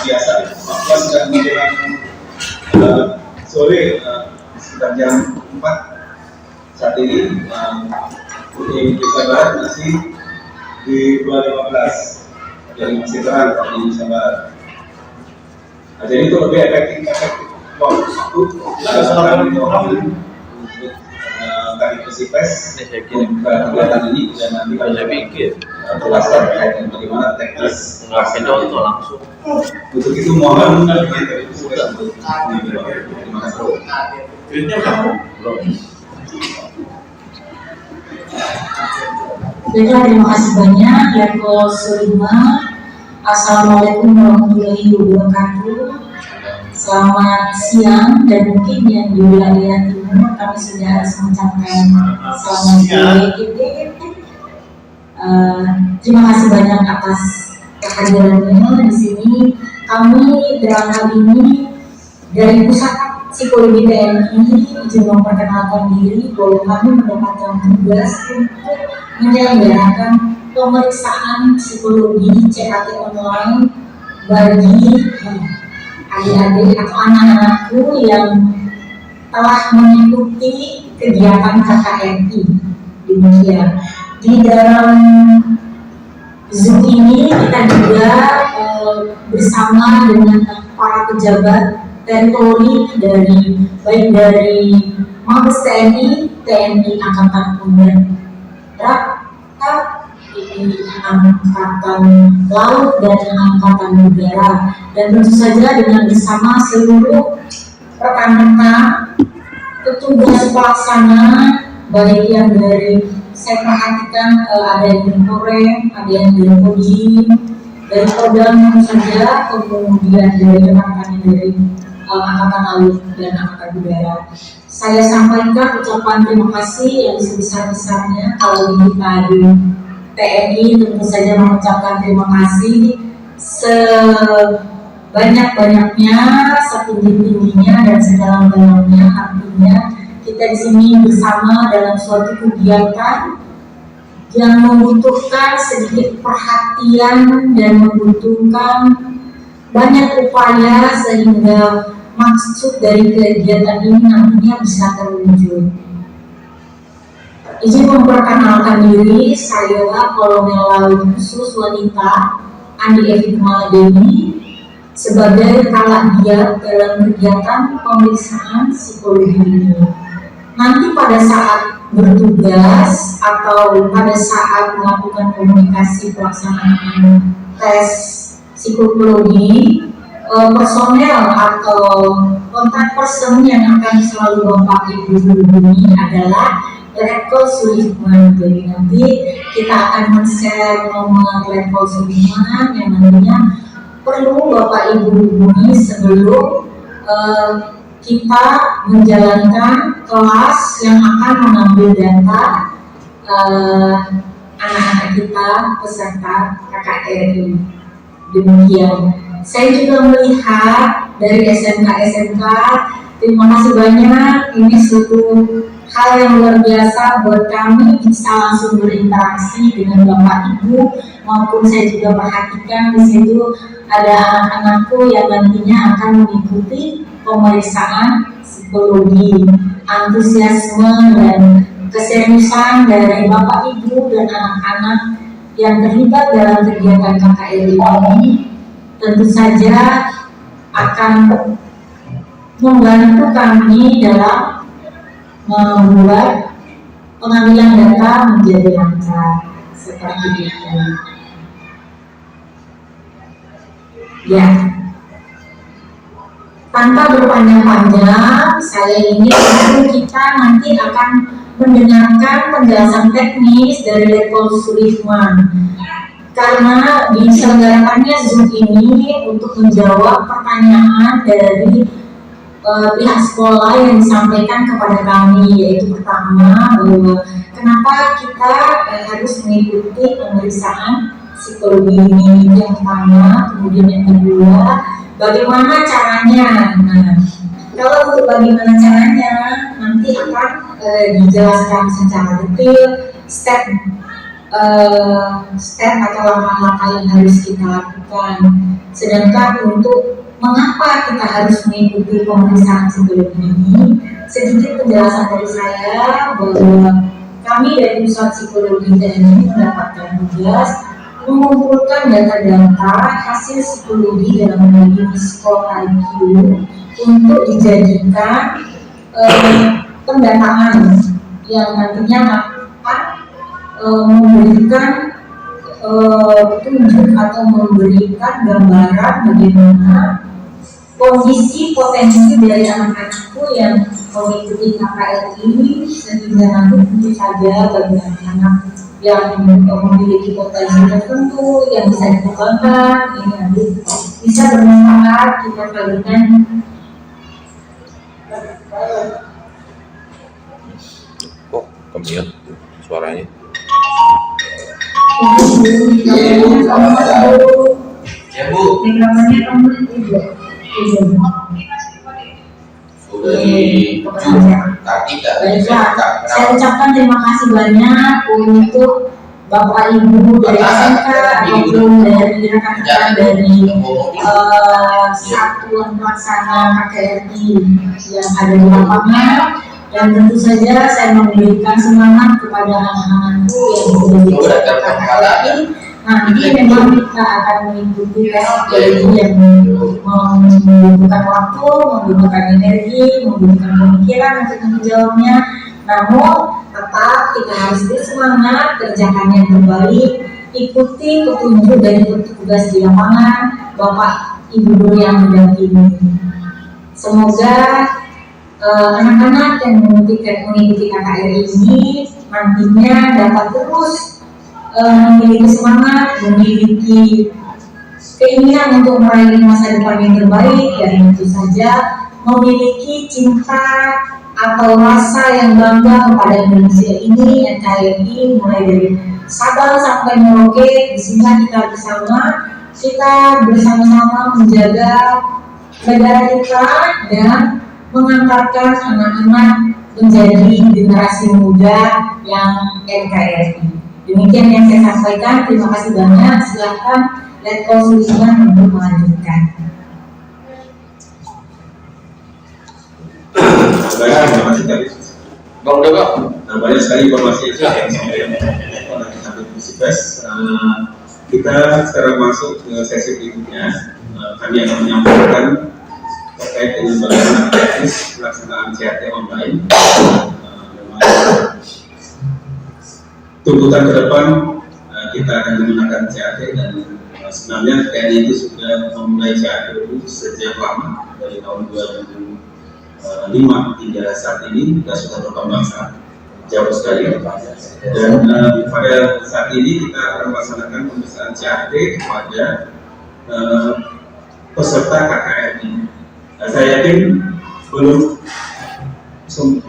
biasa. Waktu sudah menjelang sore sekitar jam 4 saat ini Indonesia Barat masih di 215, jadi masih terang di Indonesia Barat. Nah, jadi itu lebih efektif waktu untuk tadi pesipes kegiatan ini dan nanti kalau pikir terlaksana terkait dengan bagaimana teknis ngasih contoh langsung. untuk itu mohon dari pesipes untuk terima kasih. Baiklah, terima kasih banyak Letkol Surima. Assalamualaikum warahmatullahi wabarakatuh. Selamat siang, dan mungkin yang di wilayah timur kami sudah harus mengucapkan selamat siang. Terima kasih banyak atas kehadirannya di sini. Kami dalam hal ini dari Pusat Psikologi TNI izin memperkenalkan diri bahwa kami mendapatkan tugas untuk menyelenggarakan pemeriksaan psikologi CAT online bagi adik-adik atau anak-anakku yang telah mengikuti kegiatan KKNI. Demikian. Di dalam Zoom ini kita juga bersama dengan para pejabat teritori baik dari Mabes TNI, TNI Angkatan Udara, Angkatan Laut dan Angkatan Udara, dan tentu saja dengan bersama seluruh rekan-rekan petugas pelaksana, baik yang dari saya perhatikan ada yang dari Korem, ada yang dari Kodim, dari Kodam tentu saja, kemudian dari rekan-rekan dari Angkatan Laut dan Angkatan Udara. Saya sampaikan ucapan terima kasih yang sebesar-besarnya. Kalau kita di TNI tentu saja mengucapkan terima kasih sebanyak-banyaknya, setinggi-tingginya dan sedalam-dalamnya. Artinya kita di sini bersama dalam suatu kegiatan yang membutuhkan sedikit perhatian dan membutuhkan banyak upaya sehingga maksud dari kegiatan ini nantinya bisa terwujud. Izin memperkenalkan diri, saya Kolonel Laut Khusus Wanita Andi Evi Kumaladewi sebagai kepala giat dalam kegiatan pemeriksaan psikologi ini. Nanti pada saat bertugas atau pada saat melakukan komunikasi pelaksanaan tes psikologi, personel atau kontak person yang akan selalu Bapak Ibu hubungi adalah Letkol Surima. Jadi nanti kita akan men-share nomor Letkol Surima yang nantinya perlu Bapak Ibu hubungi sebelum kita menjalankan kelas yang akan mengambil data anak-anak kita peserta KKRI. Demikian. Saya juga melihat dari SMK, terima kasih banyak. Ini suatu hal yang luar biasa buat kami bisa langsung berinteraksi dengan Bapak Ibu, maupun saya juga perhatikan di situ ada anak-anakku yang nantinya akan mengikuti pemeriksaan psikologi. Antusiasme dan keseriusan dari Bapak Ibu dan anak-anak yang terlibat dalam kegiatan KKRI ini tentu saja akan membantu kami dalam membuat pengambilan data menjadi lancar seperti itu. Ya, tanpa berpanjang-panjang, saya ingin kita nanti akan mendengarkan penjelasan teknis dari Letkol Surima. Karena diselenggarakannya Zoom ini untuk menjawab pertanyaan dari pihak sekolah yang disampaikan kepada kami, yaitu pertama bahwa kenapa kita harus mengikuti pemeriksaan psikologi ini, itu yang pertama. Kemudian yang kedua, bagaimana caranya. Nah, kalau untuk bagaimana caranya nanti akan dijelaskan secara detail step step atau langkah-langkah yang harus kita lakukan. Sedangkan untuk mengapa kita harus mengikuti pemeriksaan psikologi ini, sedikit penjelasan dari saya bahwa kami dari Pusat Psikologi TNI mendapatkan tugas mengumpulkan data-data hasil psikologi dalam mengenai skor IQ untuk dijadikan pendataan yang nantinya akan memberikan petunjuk atau memberikan gambaran bagaimana kondisi potensi dari anak-anakku yang mengikuti KKRI, sehingga nanti tentu saja bagi anak-anak yang memiliki potensi tertentu yang bisa dikembangkan, ini nanti bisa bermanfaat kita kalikan. Oh, kemil suaranya. Ya Bu, Rekamannya kamu itu. sudah di Kartika. Baiklah, saya ucapkan terima kasih banyak untuk Bapak Ibu dari SMK ataupun dari rekan-rekan dari Satuan Pelaksana KKRI yang ada di lapangan, dan tentu saja saya memberikan semangat kepada anak-anakku yang menjadi peserta KKRI. Nanti memang kita akan mengikuti tes psikologi yang membutuhkan waktu, membutuhkan energi, membutuhkan pemikiran untuk menjawabnya. Namun tetap kita harus bersemangat, kerjakan yang terbaik, ikuti petunjuk dari petugas di lapangan, Bapak Ibu guru yang mendampingi. Semoga anak-anak yang mengikuti KKRI ini nantinya dapat terus memiliki semangat, memiliki keinginan untuk meraih masa depan yang terbaik, dan tentu saja memiliki cinta atau rasa yang bangga kepada Indonesia ini, NKRI, mulai dari Sabang sampai Merauke. Di sini kita bersama-sama menjaga negara kita dan mengantarkan anak-anak menjadi generasi muda yang NKRI. Demikian yang saya sampaikan. Terima kasih banyak. Silakan Letkol Sulisman untuk melanjutkan. Baik, terima kasih tadi. Bang udah Bang. Banyak sekali informasi yang saya sampaikan oleh Kabit Pusipes. Kita sekarang masuk ke sesi berikutnya. Kami akan menyampaikan terkait dengan bagaimana teknis pelaksanaan CAT online. Tuntutan ke depan kita akan menggunakan CAT, dan sebenarnya TNI itu sudah memulai CAT dulu sejak lama, dari tahun 2005 hingga saat ini kita sudah berkembang sangat jauh sekali. Dan pada saat ini kita akan melaksanakan pemeriksaan CAT kepada peserta KKRI. Saya yakin belum semua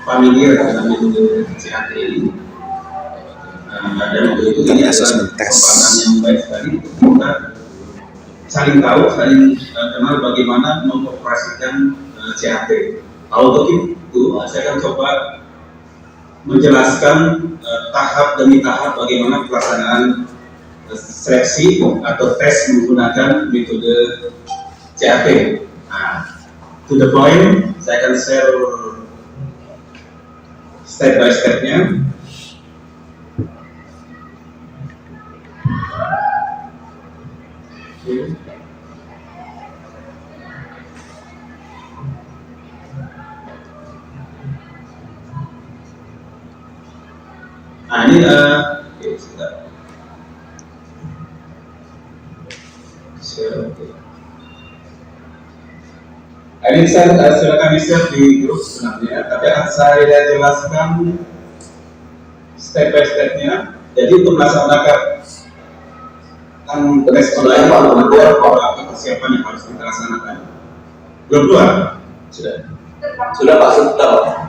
familiar dengan metode CAT ini, dan untuk itu ini adalah kesempatan yang baik sekali untuk kita saling tahu, saling kenal bagaimana mengoperasikan CAT. Untuk itu saya akan coba menjelaskan tahap demi tahap bagaimana pelaksanaan seleksi atau tes menggunakan metode CAT. To the point, saya akan share step by stepnya. Ini ini sudah kami share di grup sebenarnya, tapi akan saya jelaskan step by stepnya. Jadi untuk melaksanakan tes online ada beberapa persiapan yang harus kita laksanakan. Belum keluar? Sudah Pak, sudah.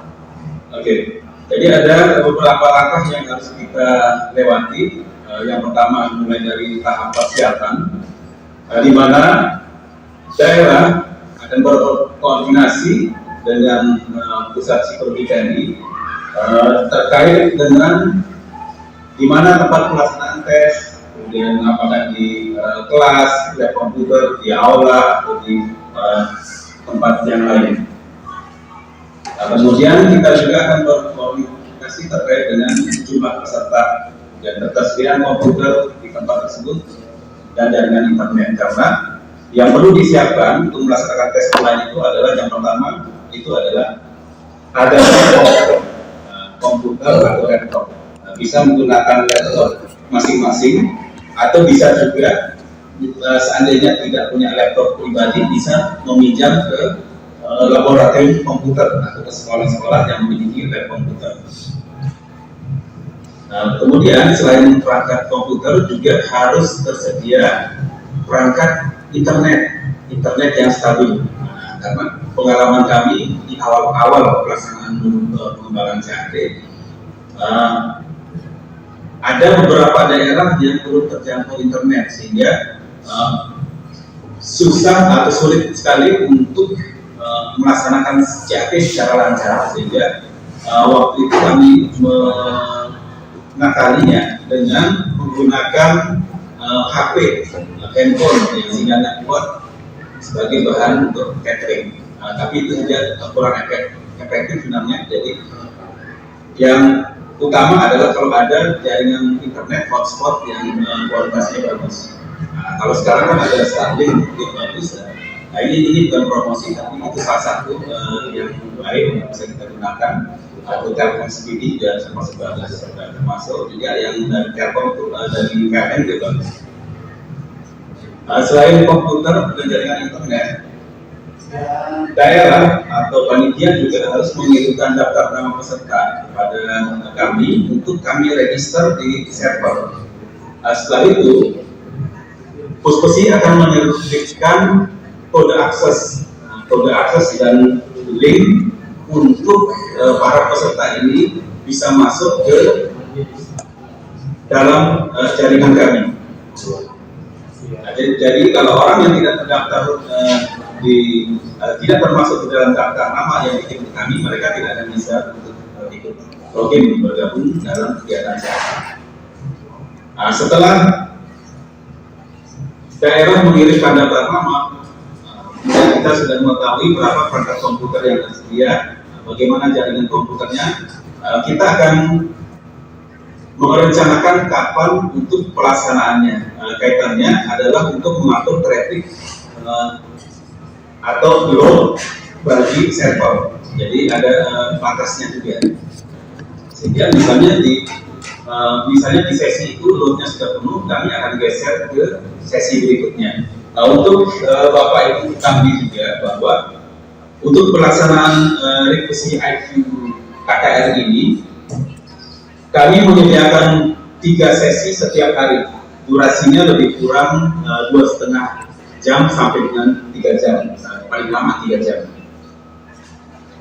Oke. Jadi ada beberapa langkah yang harus kita lewati. Yang pertama mulai dari tahap persiapan, di mana daerah akan berkoordinasi dengan pusat psikologi TNI terkait dengan di mana tempat pelaksanaan tes, kemudian apakah di kelas, lab komputer, di aula, atau di tempat yang lain. Nah, kemudian kita juga akan berkomunikasi terkait dengan jumlah peserta dan ketersediaan komputer di tempat tersebut dan jaringan internet, karena yang perlu disiapkan untuk melaksanakan tes online itu adalah yang pertama itu adalah ada komputer atau laptop. Bisa menggunakan laptop masing-masing atau bisa juga seandainya tidak punya laptop pribadi bisa meminjam ke laboratorium komputer atau ke sekolah-sekolah yang memiliki lab komputer. Nah, kemudian selain perangkat komputer juga harus tersedia perangkat internet yang stabil. Nah, karena pengalaman kami di awal-awal pelaksanaan pengembangan CAD, ada beberapa daerah yang belum terjangkau internet sehingga susah atau sulit sekali untuk melaksanakan CAD secara lancar, sehingga waktu itu kami mengakalinya dengan menggunakan HP, handphone yang sinyalnya kuat sebagai bahan untuk catering. Tapi itu saja kurang efektif sebenarnya. Jadi yang utama adalah kalau ada jaringan internet hotspot yang kualitasnya bagus. Nah, kalau sekarang kan ada Starlink yang bagus. Nah, ini bukan promosi, tapi itu salah satu yang baik yang bisa kita gunakan. Atau Telkom Speedy dan termasuk juga yang dari Telkom itu dari PLN juga. Selain komputer dan jaringan internet, daerah atau panitia juga harus mengirimkan daftar nama peserta kepada kami untuk kami register di server. Setelah itu, Puspesi akan menerbitkan kode akses dan link untuk para peserta ini bisa masuk ke dalam jaringan kami. Nah, jadi kalau orang yang tidak terdaftar tidak termasuk di dalam daftar nama yang dikirim ke kami, mereka tidak akan bisa untuk ikut login bergabung dalam kegiatan CAD. Nah, setelah daerah mengirimkan daftar nama, kita sudah mengetahui berapa perangkat komputer yang tersedia, bagaimana jaringan komputernya, kita akan merencanakan kapan untuk pelaksanaannya. Kaitannya adalah untuk mengatur traffic atau load bagi server. Jadi ada batasnya juga. Sehingga misalnya di sesi itu loadnya sudah penuh, kami akan geser ke sesi berikutnya. Nah, untuk Bapak Ibu kami juga bahwa untuk pelaksanaan revisi IQ KKR ini, kami menyediakan 3 sesi setiap hari. Durasinya lebih kurang 2,5 jam sampai dengan 3 jam, paling lama 3 jam.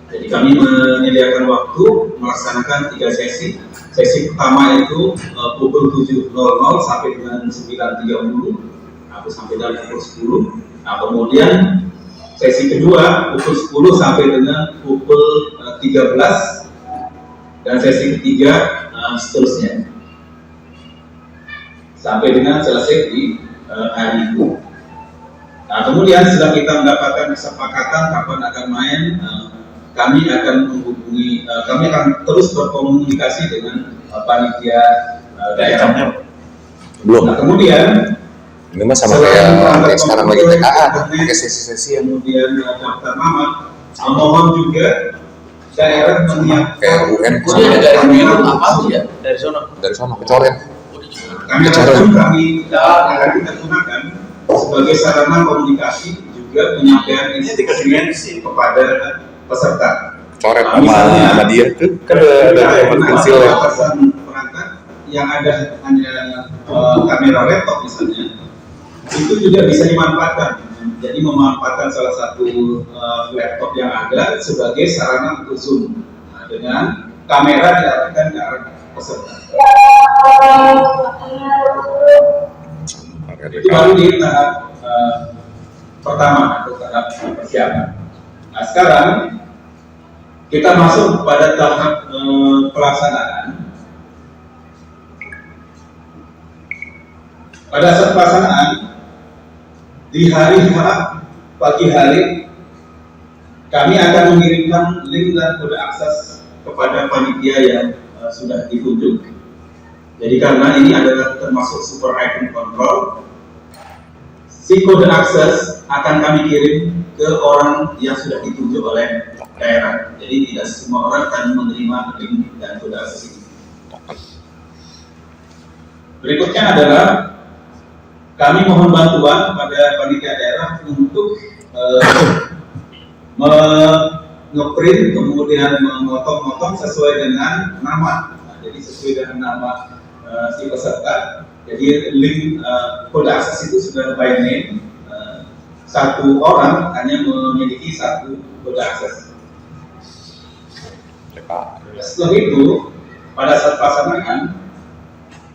Jadi kami menyediakan waktu melaksanakan 3 sesi. Sesi pertama itu pukul 7.00 sampai dengan 9.30, atau sampai dengan pukul 10. Nah, kemudian sesi kedua pukul 10 sampai dengan pukul 13, dan sesi ketiga seterusnya sampai dengan selesai di hari itu. Nah, kemudian setelah kita mendapatkan kesepakatan kapan akan main, kami akan menghubungi, kami akan terus berkomunikasi dengan panitia daerah. Belum. Nah, kemudian Ini mah sama kayak sekarang lagi TKA, pakai sesi-sesi yang kemudian daftar nama. Mohon juga daerah menyiapkan kayak UN. Dari minum apa sih ya? Dari sana kecoret. kami akan kita gunakan sebagai sarana komunikasi juga penyampaian instruksi kepada peserta. Coret Misalnya, sama dia tuh kan ada pensil ya. Perangkat yang ada hanya kamera laptop misalnya, itu juga bisa dimanfaatkan. Jadi memanfaatkan salah satu laptop yang ada sebagai sarana untuk Zoom. Nah, dengan kamera diarahkan ke arah peserta. Itu baru di tahap pertama atau tahap persiapan. Nah, sekarang kita masuk pada tahap pelaksanaan. Pada saat pelaksanaan di hari H pagi hari kami akan mengirimkan link dan kode akses kepada panitia yang sudah ditunjuk. Jadi karena ini adalah termasuk super item control, si kode akses akan kami kirim ke orang yang sudah ditunjuk oleh daerah. Jadi tidak semua orang akan menerima link dan kode akses ini. Berikutnya adalah kami mohon bantuan kepada panitia daerah untuk ngeprint kemudian memotong-motong sesuai dengan nama. Nah, jadi sesuai dengan nama si peserta. Jadi link kode akses itu sudah by name. Satu orang hanya memiliki satu kode akses. Setelah itu, pada saat pelaksanaan,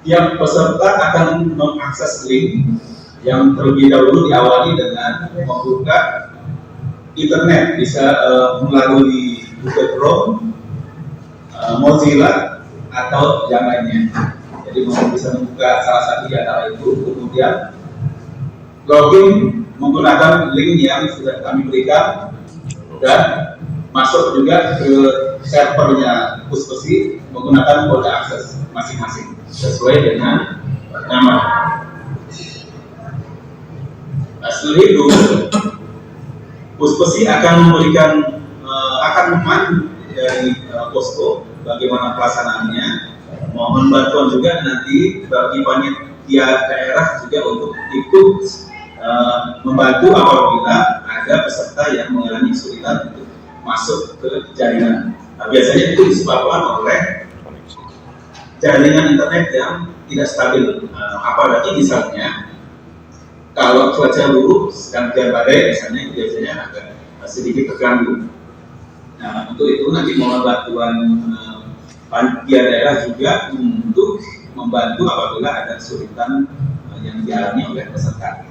tiap peserta akan mengakses link yang terlebih dahulu diawali dengan membuka internet, bisa melalui Google Chrome, Mozilla, atau yang lainnya. Jadi bisa membuka salah satu di antara itu, kemudian login menggunakan link yang sudah kami berikan dan masuk juga ke servernya Puspesi menggunakan kode akses masing-masing sesuai dengan nama. Nah, setelah itu Puspesi akan memberikan akan memandu dari posko bagaimana pelaksanaannya. Mohon bantuan juga nanti bagi panitia daerah juga untuk ikut membantu apabila ada peserta yang mengalami kesulitan untuk masuk ke jaringan. Nah, biasanya itu disebabkan oleh jaringan internet yang tidak stabil. Apalagi misalnya kalau cuaca buruk sedang hujan badai, misalnya biasanya agak sedikit terganggu. Nah, untuk itu nanti mohon bantuan panitia daerah juga untuk membantu apabila ada kesulitan yang dialami oleh peserta.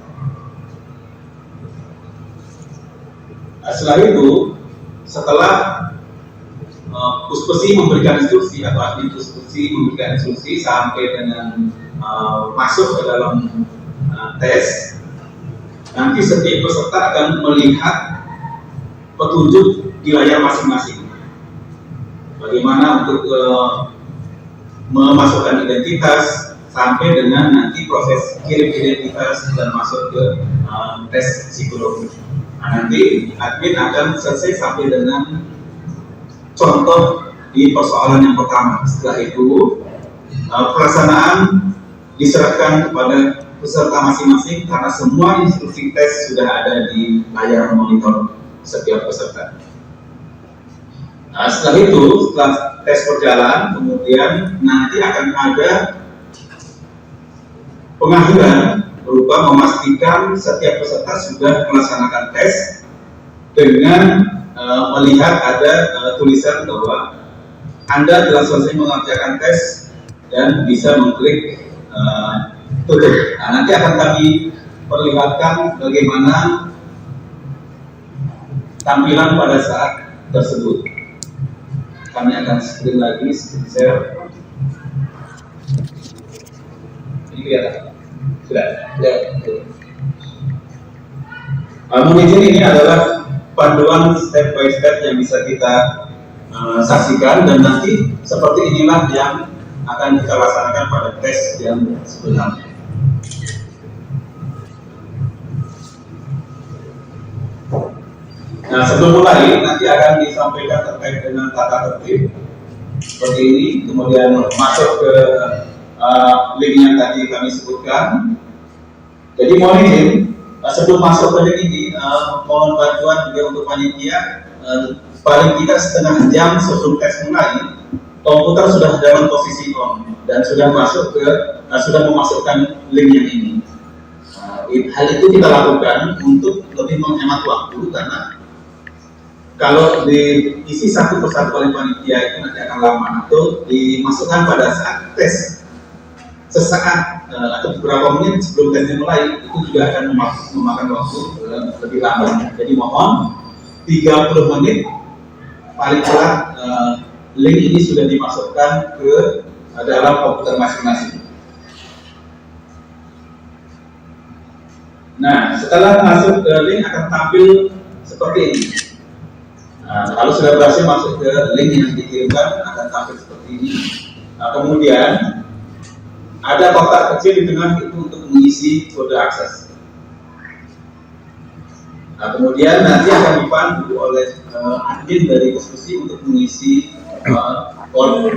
Nah, setelah itu, setelah Puspesi memberikan instruksi atau admin Puspesi memberikan instruksi sampai dengan masuk ke dalam tes, nanti setiap peserta akan melihat petunjuk di layar masing-masing. Bagaimana untuk memasukkan identitas sampai dengan nanti proses kirim identitas dan masuk ke tes psikologi. Nah, nanti admin akan selesai sampai dengan contoh di persoalan yang pertama. Setelah itu pelaksanaan diserahkan kepada peserta masing-masing karena semua instruksi tes sudah ada di layar monitor setiap peserta. Nah, setelah itu, setelah tes berjalan, kemudian nanti akan ada pengakhiran berupa memastikan setiap peserta sudah melaksanakan tes dengan melihat ada tulisan bahwa Anda telah selesai mengerjakan tes dan bisa mengklik tutup. Nah, nanti akan kami perlihatkan bagaimana tampilan pada saat tersebut. Kami akan screen lagi, screen share. Ini kelihatan? Sudah. Mungkin ini adalah panduan step by step yang bisa kita saksikan, dan nanti seperti inilah yang akan kita laksanakan pada tes yang sebenarnya. Nah, sebelum mulai nanti akan disampaikan terkait dengan tata tertib seperti ini, kemudian masuk ke link yang tadi kami sebutkan. Jadi mohon izin sebelum masuk ke link ini, mohon bantuan juga untuk panitia. Paling tidak setengah jam sebelum tes mulai, komputer sudah dalam posisi on dan sudah masuk ke sudah memasukkan link yang ini. Hal itu kita lakukan untuk lebih menghemat waktu, karena kalau diisi satu persatu oleh panitia itu nanti akan lama, atau dimasukkan pada saat tes sesaat atau beberapa menit sebelum tesnya mulai, itu juga akan memakan waktu lebih lama. Jadi mohon 30 menit paling telat link ini sudah dimasukkan ke dalam komputer masing-masing. Nah, setelah masuk ke link akan tampil seperti ini. Nah, kalau sudah berhasil masuk ke link yang dikirimkan akan tampil seperti ini. Nah, kemudian ada kotak kecil di tengah itu untuk mengisi kode akses. Nah, kemudian nanti akan dipandu oleh admin dari diskusi untuk mengisi kode.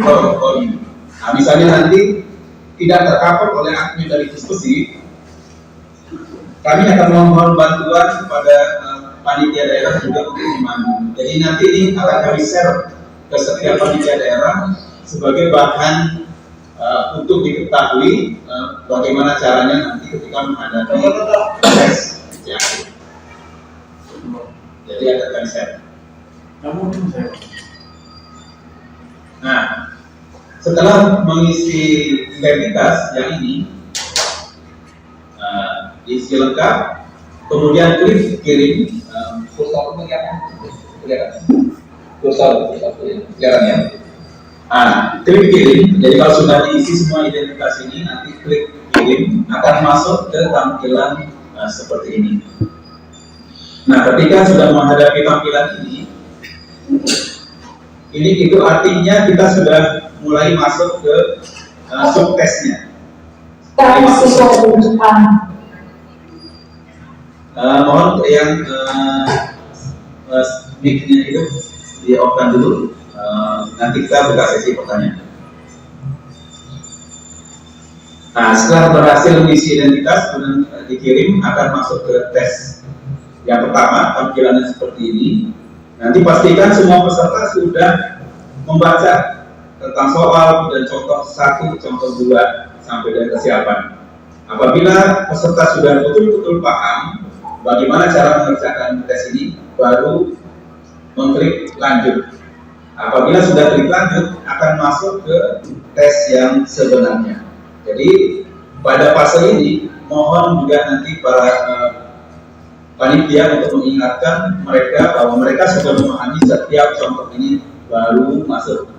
Nah, misalnya nanti tidak tercover oleh admin dari diskusi, kami akan memohon bantuan kepada panitia daerah juga untuk dimandu. Jadi nanti ini akan kami share ke setiap panitia daerah sebagai bahan untuk diketahui bagaimana caranya nanti ketika menghadapi tes. Ya. Jadi akan kami share. Nah, setelah mengisi identitas yang ini, diisi lengkap, kemudian klik kirim. Kursor kelihatan ya. Klik kirim. Jadi kalau sudah diisi semua identitas ini, nanti klik kirim akan masuk ke tampilan seperti ini. Nah, ketika sudah menghadapi tampilan ini itu artinya kita sudah mulai masuk ke subtestnya. Sekarang siswa rujukan. Mohon yang mic-nya itu di off-kan dulu. Nanti kita buka sesi pertanyaan. Nah, setelah berhasil mengisi identitas kemudian dikirim akan masuk ke tes. Yang pertama tampilannya seperti ini. Nanti pastikan semua peserta sudah membaca tentang soal dan contoh 1, contoh 2 sampai dengan kesiapan. Apabila peserta sudah betul-betul paham bagaimana cara mengerjakan tes ini, baru mengklik lanjut. Apabila sudah klik lanjut, akan masuk ke tes yang sebenarnya. Jadi pada fase ini, mohon juga nanti para panitia untuk mengingatkan mereka bahwa mereka sudah memahami setiap contoh ini, baru masuk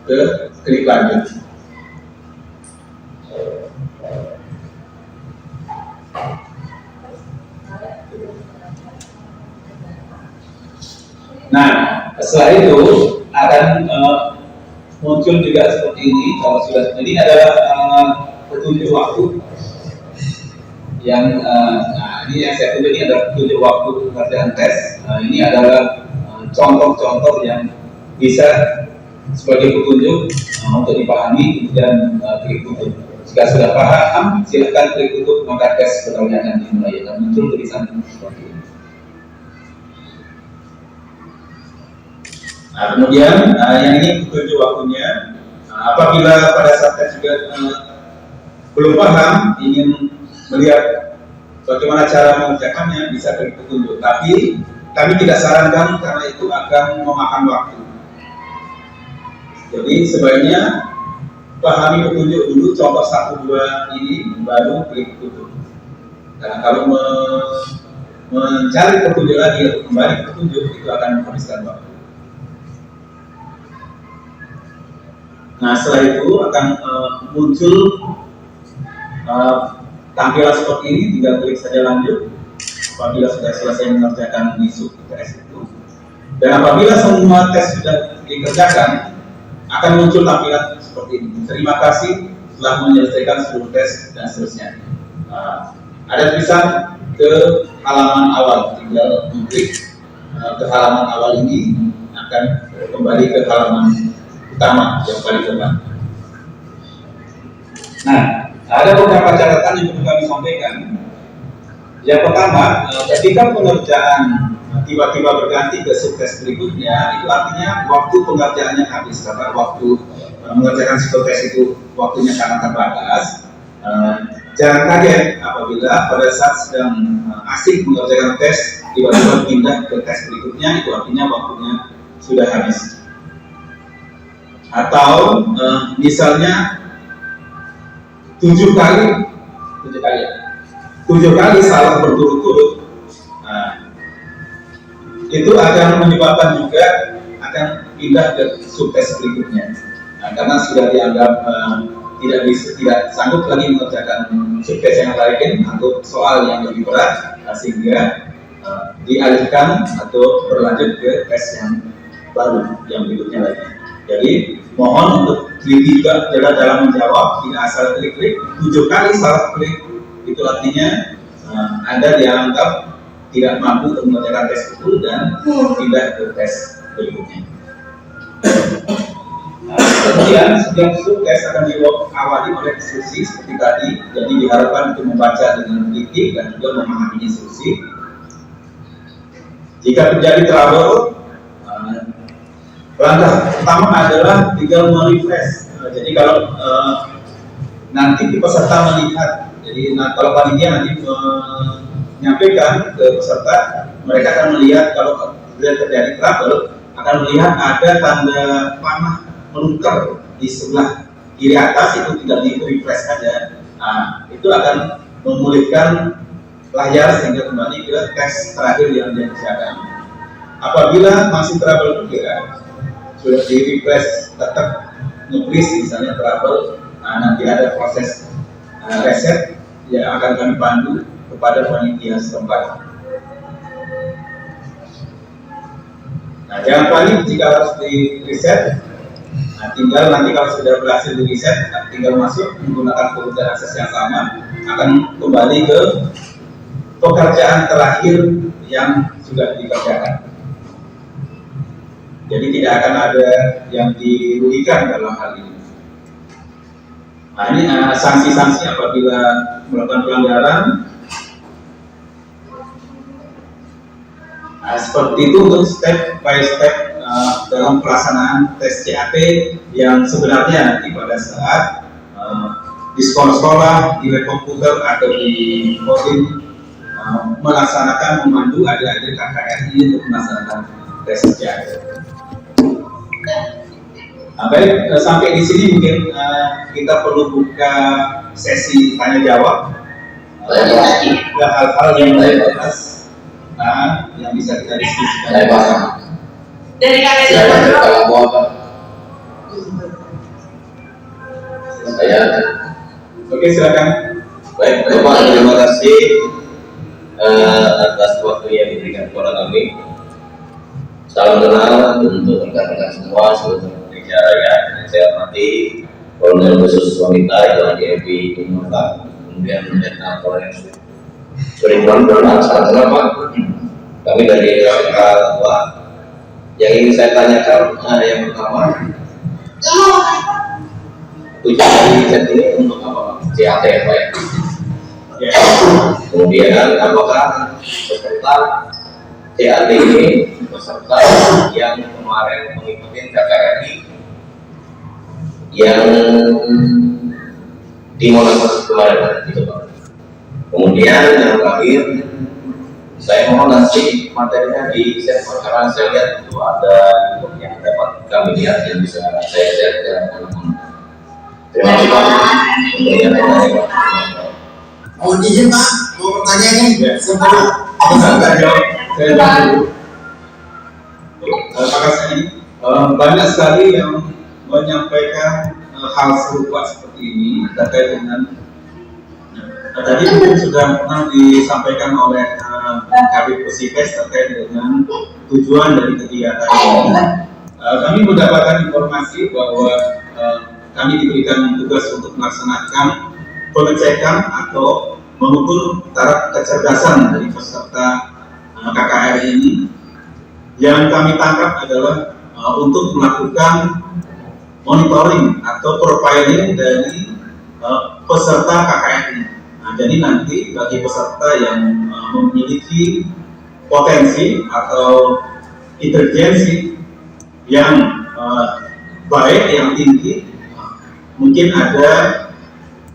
ke klik lanjut. Nah, setelah itu akan muncul juga seperti ini. Kalau sudah ini adalah petunjuk waktu yang ini yang saya tulis ini adalah petunjuk waktu pengerjaan tes. Ini adalah contoh-contoh yang bisa sebagai petunjuk untuk dipahami dan klik tutup. Jika sudah paham, silakan klik tutup, maka tes pertanyaan dimulai. Dan muncul tulisan seperti ini. Nah, kemudian yang ini petunjuk waktunya. Apabila pada saat tes juga belum paham, ingin melihat bagaimana cara mengerjakannya, bisa klik petunjuk. Tapi kami tidak sarankan karena itu akan memakan waktu. Jadi sebaiknya pahami petunjuk dulu, contoh 1, 2 ini, baru klik tutup. Karena kalau mencari petunjuk lagi atau kembali ke petunjuk, itu akan menghabiskan waktu. Nah, setelah itu akan muncul tampilan seperti ini, tinggal klik saja lanjut apabila sudah selesai mengerjakan isu tes itu. Dan apabila semua tes sudah dikerjakan, akan muncul tampilan seperti ini. Terima kasih telah menyelesaikan seluruh tes dan seterusnya. Ada tulisan ke halaman awal, tinggal klik ke halaman awal ini, akan kembali ke halaman utama yang paling depan. Nah, ada beberapa catatan yang perlu kami sampaikan. Yang pertama, ketika pengerjaan tiba-tiba berganti ke subtes berikutnya, itu artinya waktu pengerjaannya habis, karena waktu mengerjakan subtes itu waktunya sangat terbatas. Jangan kaget apabila pada saat sedang asik mengerjakan tes, tiba-tiba pindah ke tes berikutnya, itu artinya waktunya sudah habis. Atau misalnya 7 kali salah berturut-turut, itu akan menyebabkan juga akan pindah ke subtes berikutnya. Karena sudah dianggap tidak sanggup lagi mengerjakan subtes yang lain atau soal yang lebih berat, sehingga dialihkan atau berlanjut ke tes yang baru yang berikutnya lagi. Jadi mohon untuk teliti juga dalam menjawab, tidak asal klik-klik. 7 kali salah klik itu artinya Anda dianggap tidak mampu untuk mengerjakan tes itu dan pindah ke tes berikutnya. Kemudian setiap subtes akan diawali oleh diskusi seperti tadi, jadi diharapkan untuk membaca dengan teliti dan juga memahami instruksi. Jika terjadi trouble, langkah pertama adalah tinggal merefresh. Jadi kalau nanti peserta melihat, jadi kalau panitia nanti menyampaikan ke peserta, mereka akan melihat kalau terjadi trouble, akan melihat ada tanda panah melingkar di sebelah kiri atas, itu tidak di refresh saja. Itu akan memulihkan layar sehingga kembali ke tes terakhir yang dikerjakan. Apabila masih trouble juga, sudah di refresh tetap nge-freeze misalnya trouble, nanti ada proses reset yang akan kami pandu kepada panitia setempat. Jangan panik jika harus di reset. Tinggal nanti kalau sudah berhasil di reset, tinggal masuk menggunakan kode akses yang sama, akan kembali ke pekerjaan terakhir yang sudah dikerjakan. Jadi tidak akan ada yang dirugikan dalam hal ini. Ini sanksi-sanksi apabila melakukan pelanggaran. Seperti itu untuk step by step dalam pelaksanaan tes CAT yang sebenarnya nanti pada saat di sekolah-sekolah, di lab komputer atau di coding melaksanakan memandu adik-adik KKRI untuk melaksanakan tes CAT. Baik, sampai di sini mungkin kita perlu buka sesi tanya jawab. Ada hal-hal yang dibahas yang bisa kita diskusikan. Dari kalian Kalau mau apa? Oke, silakan. Baik, Bapak, terima kasih atas waktu yang diberikan kepada kami. Salam kenal untuk rekan-rekan semua seluruh Indonesia Raya yang saya hormati, Kolonel khusus wanita yang di Innova, kemudian Lieutenant Kolonel Suriwan Donald. Salam kenal Pak. Kami dari SMK Tua. Yang ingin saya tanyakan, yang pertama, tujuan dari chat ini untuk apa Pak? CAT ya Pak ya? Kemudian apakah peserta CAT ini peserta yang kemarin mengikuti KKRI yang di Monas kemarin gitu Pak? Kemudian yang terakhir, saya mohon nanti materinya di share karena saya lihat itu ada yang dapat kami lihat yang bisa saya share ke teman-teman. Terima kasih Pak. Mohon izin Pak, mau bertanya nih. Saya jawab. Apakah ini banyak sekali yang menyampaikan hal serupa seperti ini terkait dengan tadi mungkin sudah pernah disampaikan oleh Kabid Pusikes terkait dengan tujuan dari kegiatan ini. Kami mendapatkan informasi bahwa kami diberikan tugas untuk melaksanakan pengecekan atau mengukur taraf kecerdasan dari peserta KKRI ini. Yang kami tangkap adalah untuk melakukan monitoring atau profiling dari peserta KKRI. Jadi nanti bagi peserta yang memiliki potensi atau intelijensi yang baik, yang tinggi, mungkin ada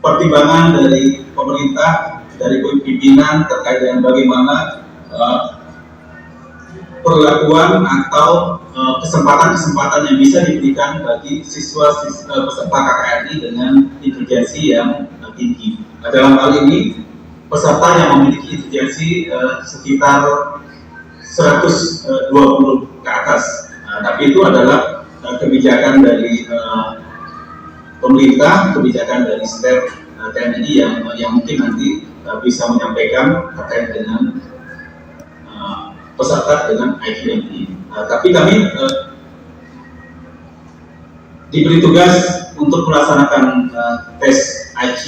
pertimbangan dari pemerintah, dari pimpinan terkait dengan bagaimana perlakuan atau kesempatan-kesempatan yang bisa diberikan bagi siswa-siswa peserta KKRI dengan intelijensi yang tinggi. Dalam hal ini, peserta yang memiliki intelijensi sekitar 120 ke atas. Tapi itu adalah kebijakan dari pemerintah, kebijakan dari STER TNI yang mungkin nanti bisa menyampaikan terkait dengan peserta dengan IQ-MI. Tapi kami diberi tugas untuk melaksanakan tes IQ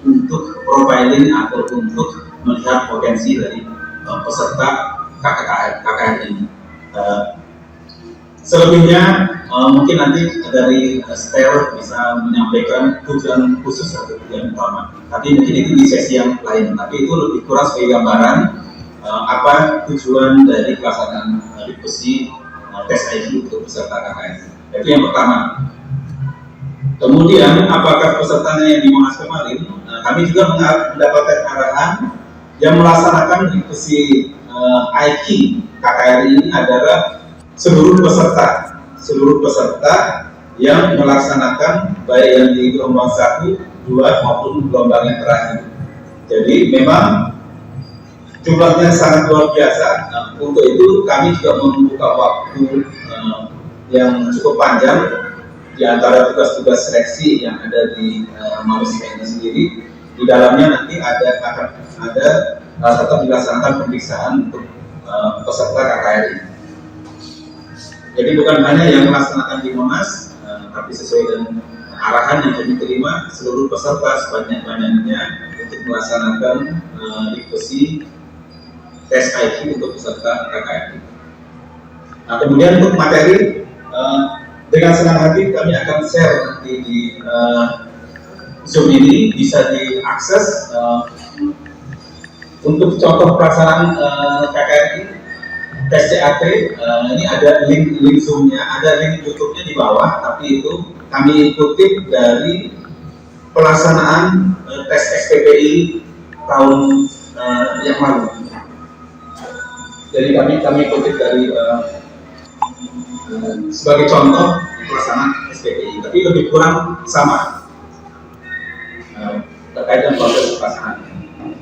untuk profiling atau untuk melihat potensi dari peserta KKN ini. Selebihnya mungkin nanti dari STER bisa menyampaikan tujuan khusus atau tujuan utama. Tapi mungkin itu di sesi yang lain. Tapi itu lebih kurang sebagai gambaran apa tujuan dari pelaksanaan diskusi tes IQ untuk peserta KKN. Itu yang pertama. Kemudian apakah pesertanya yang di Monas kemarin, kami juga mendapatkan arahan yang melaksanakan diskusi IQ KKN ini adalah seluruh peserta yang melaksanakan baik yang di gelombang 1, 2 maupun gelombang yang terakhir. Jadi memang jumlahnya sangat luar biasa. Untuk itu kami juga membuka waktu yang cukup panjang di antara tugas-tugas seleksi yang ada di Mabes TNI sendiri. Di dalamnya nanti akan ada tetap dilaksanakan pemeriksaan untuk peserta KKN ini. Jadi bukan hanya yang melaksanakan di Monas, tapi sesuai dengan arahan yang kami terima, seluruh peserta sebanyak-banyaknya untuk melaksanakan diskusi tes IQ untuk peserta KKN. Nah, kemudian untuk materi, dengan senang hati kami akan share nanti di Zoom ini, bisa diakses untuk contoh pelaksanaan KKN ini. Tes CAT, ini ada link Zoom-nya, ada link YouTube-nya di bawah, tapi itu kami kutip dari pelaksanaan tes SPPI tahun yang lalu. Jadi kami kutip dari sebagai contoh pelaksanaan SPPI, tapi lebih kurang sama terkait dengan proses pelaksanaan.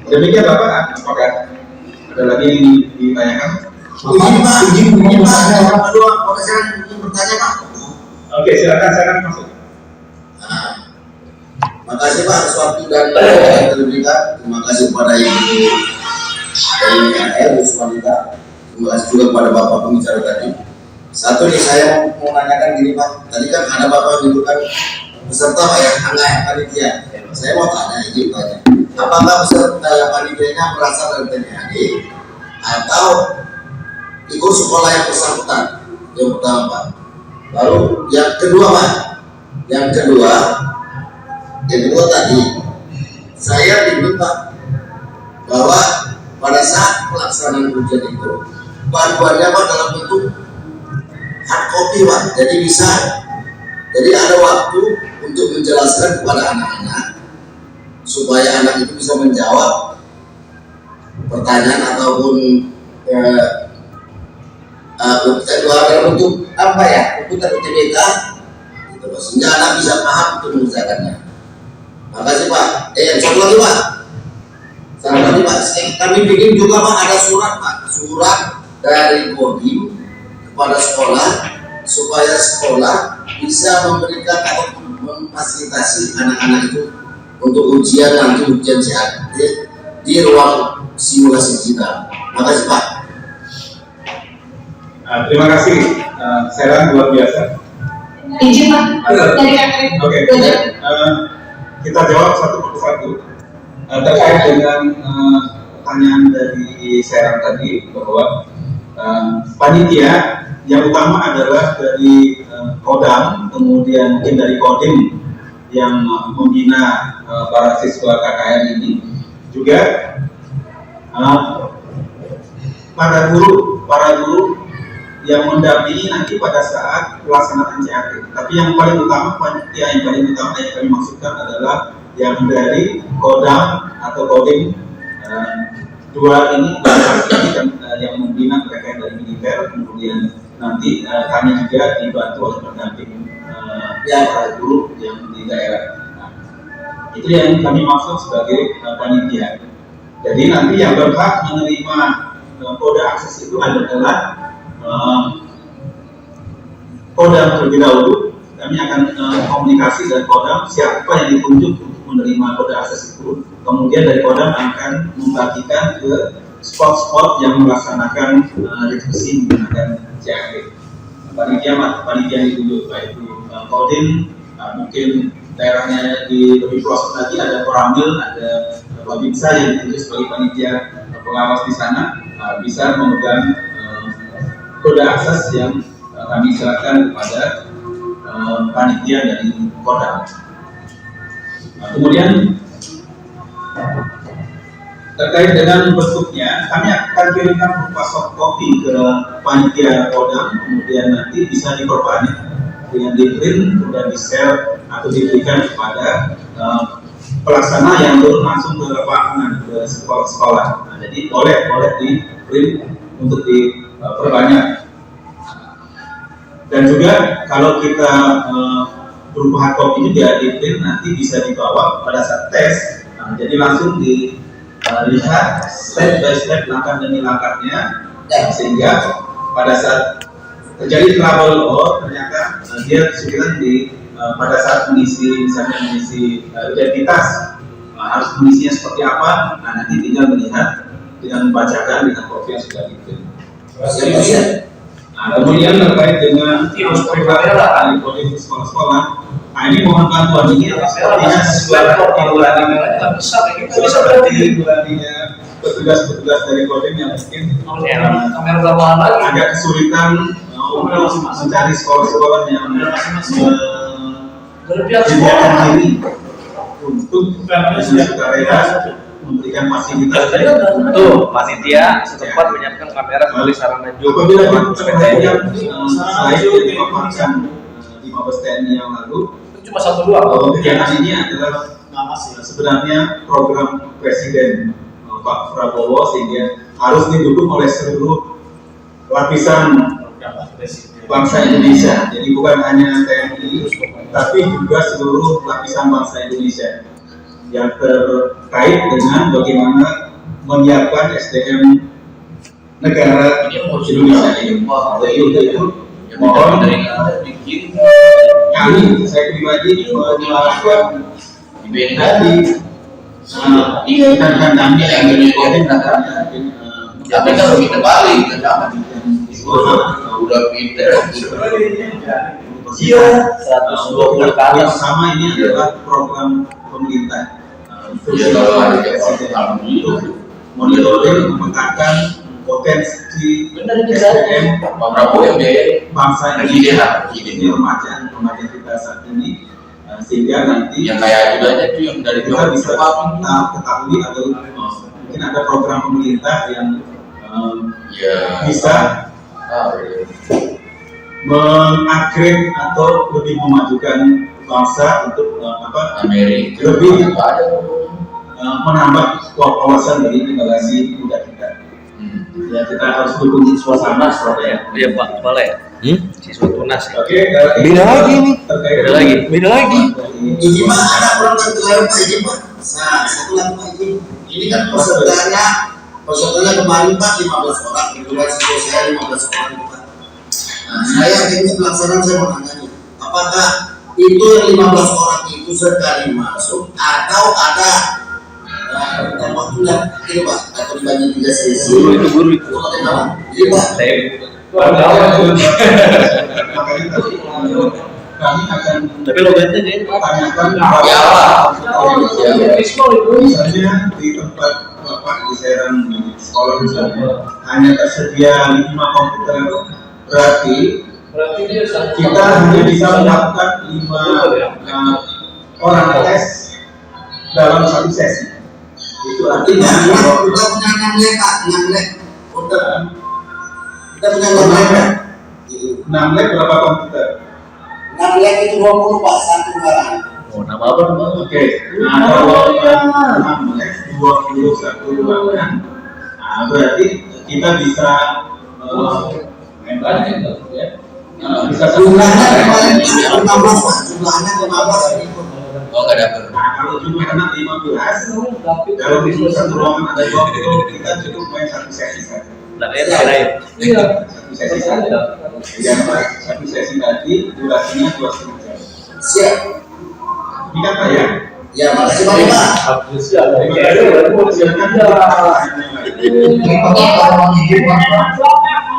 Demikian Bapak, apakah ada lagi yang ditanyakan? Izin Pak, ada dua pertanyaan ingin bertanya Pak. Oke, silakan masuk. Makasih Pak atas waktu dan yang diberikan. Terima kasih kepada Ibu TNI Bu Suwanita. Terima kasih juga kepada Bapak pembicara tadi. Satu nih, saya mau menanyakan gini Pak. Tadi kan ada Bapak menyebutkan peserta Pak ya, anggaran panitia. Saya mau tanya, izin tanya. Apakah peserta panitianya berasal dari TNI atau ikut sekolah yang bersangkutan? Yang pertama Pak. Lalu yang kedua Pak, yang kedua tadi saya diminta bahwa pada saat pelaksanaan ujian itu panduannya Pak dalam bentuk hard copy Pak, jadi ada waktu untuk menjelaskan kepada anak-anak supaya anak itu bisa menjawab pertanyaan ataupun dalam bentuk apa ya, bentuk UTBK gitu, sehingga anak bisa paham untuk mengerjakannya. Makasih Pak. Satu lagi Pak, kami bikin juga Pak ada surat dari Kodim kepada sekolah supaya sekolah bisa memberikan atau memfasilitasi anak-anak itu untuk ujian CAT di ruang simulasi digital. Makasih Pak. Terima kasih, Serang luar biasa. Izin Pak, dari KKN. Oke, kita jawab satu persatu terkait dengan pertanyaan dari Serang tadi bahwa panitia yang utama adalah dari Kodam, kemudian mungkin dari Kodim yang membina para siswa KKN ini, juga para guru yang mendampingi nanti pada saat pelaksanaan CAT. Tapi yang paling utama, panitia yang paling utama yang kami maksudkan adalah yang dari Kodam atau Kodim dua ini yang membina mereka dari militer, kemudian nanti kami juga dibantu oleh pendamping para guru yang di daerah. Itu yang kami maksud sebagai panitia. Jadi nanti yang berhak menerima kode akses itu adalah Kodam terlebih dahulu, dan kami akan komunikasi dari Kodam siapa yang ditunjuk untuk menerima kode akses itu. Kemudian dari Kodam akan membagikan ke spot-spot yang melaksanakan diskusi menggunakan CAP. Panitia yang ditunjuk baik itu Kodim, mungkin daerahnya di lebih pelosok lagi ada Koramil, ada Babinsa yang ditunjuk sebagai panitia pengawas di sana, bisa memegang kode akses yang kami serahkan kepada panitia dari Kodam. Kemudian terkait dengan bentuknya, kami akan kirimkan berupa soft copy ke panitia Kodam, kemudian nanti bisa diperbanyak dengan di print, kemudian di share atau diberikan kepada pelaksana yang turun langsung ke lapangan, ke sekolah-sekolah. Nah, jadi boleh di print untuk diperbanyak. Dan juga kalau kita berupa hard copy juga di print, nanti bisa dibawa pada saat tes. Nah, jadi langsung dilihat step by step langkah demi langkahnya, sehingga pada saat terjadi trouble, ternyata dia kesulitan pada saat mengisi identitas, harus mengisinya seperti apa. Nah, nanti tinggal melihat dengan membacakan dengan copy yang sudah di-print. Nah, kemudian terkait dengan private di sekolah-sekolah, nah ini mohon bantuan ini sepertinya seperti petugas-petugas dari Kodim yang mungkin agak kesulitan untuk mencari sekolah-sekolah yang menyediakan diri untuk sukarela memberikan fasilitas. Tuh, panitia setempat menyiapkan kamera sebagai sarana juga. Apabila kita selain dipaparkan di Mabes TNI yang lalu, Cuma satu dua. kegiatan ini adalah sebenarnya program Presiden Pak Prabowo, sehingga harus didukung oleh seluruh lapisan bangsa Indonesia. Jadi bukan hanya TNI, tapi juga seluruh lapisan bangsa Indonesia yang terkait dengan bagaimana menyiapkan SDM negara Indonesia ini. Jadi untuk itu mohon kami, saya pribadi melakukan tadi dan kami yang dari Kodim Tapi kalau kita balik ke zaman udah pinter. Iya, 120 kali. yang sama ini adalah program pemerintah. Monitoring, memetakan potensi SDM Pak Prabowo yang biaya bangsa Indonesia, ini remaja kita saat ini, sehingga nanti yang kayak itu aja tuh yang dari kita bisa ketahui atau mungkin ada program pemerintah yang bisa mengupgrade atau lebih memajukan bangsa untuk Amerika lebih menambah wawasan dari generasi muda kita. Ya, kita harus dukung suasana ya. Iya Pak, boleh. Siswa tunas. Oke, Beda lagi nih. Beda lagi. Ini mah ada program terlalu Pak Ijim Pak. Nah, satu lagi Pak Ijim. Ini kan pesertanya kemarin Pak 15 orang, kebetulan siswa saya 15 orang Pak. Nah, saya ini pelaksanaan saya mau nanya nih, apakah itu yang 15 orang itu sekali masuk atau ada waktunya ini Pak, atau dibagi 3 sesi? Guru itu. Iya Pak. Kami akan Tapi logatnya dia. tanyakan Ya Pak. misalnya di tempat Bapak di Serang di sekolah misalnya hanya tersedia 5 komputer, berarti kita hanya bisa melakukan 5 orang tes dalam satu sesi. Itu artinya Kita punya 6 lek Pak, 6 lek. Kita punya 6 lek Pak. 6 lab berapa komputer? 6 lek itu 20 Pak, satu barang. Oh, nama apa namanya? Oke, nah kalau 6 lab 21 ruangan, nah berarti kita bisa bisa Jumlahnya kemarin 15 Pak, jumlahnya 15 itu. Oh nggak dapat. Nah, kalau jumlah anak 15, dalam satu ruangan ada 20, kita cukup main satu sesi saja. Iya. Satu sesi saja. Yang satu sesi tadi durasinya 2,5 jam. Siap. Demikian Pak ya. Ya, makasih banyak Pak. Terima kasih. Silakan.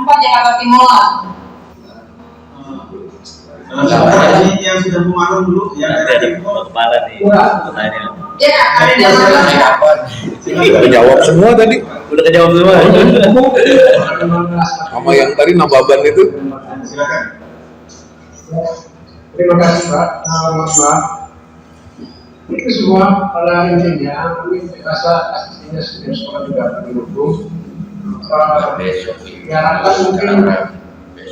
Empat Jakarta Timur. Ini yang sudah mengalun dulu, yang dari Timur. Kepala nih. Pertanyaan. Ya, ada Udah jawab semua tadi. Udah kejawab semua. Sama yang tadi Nababan itu. Silakan. Terima kasih Pak. Mas Pak. Itu semua pada intinya kami merasa aslinya sekolah juga mendukung. Diharapkan mungkin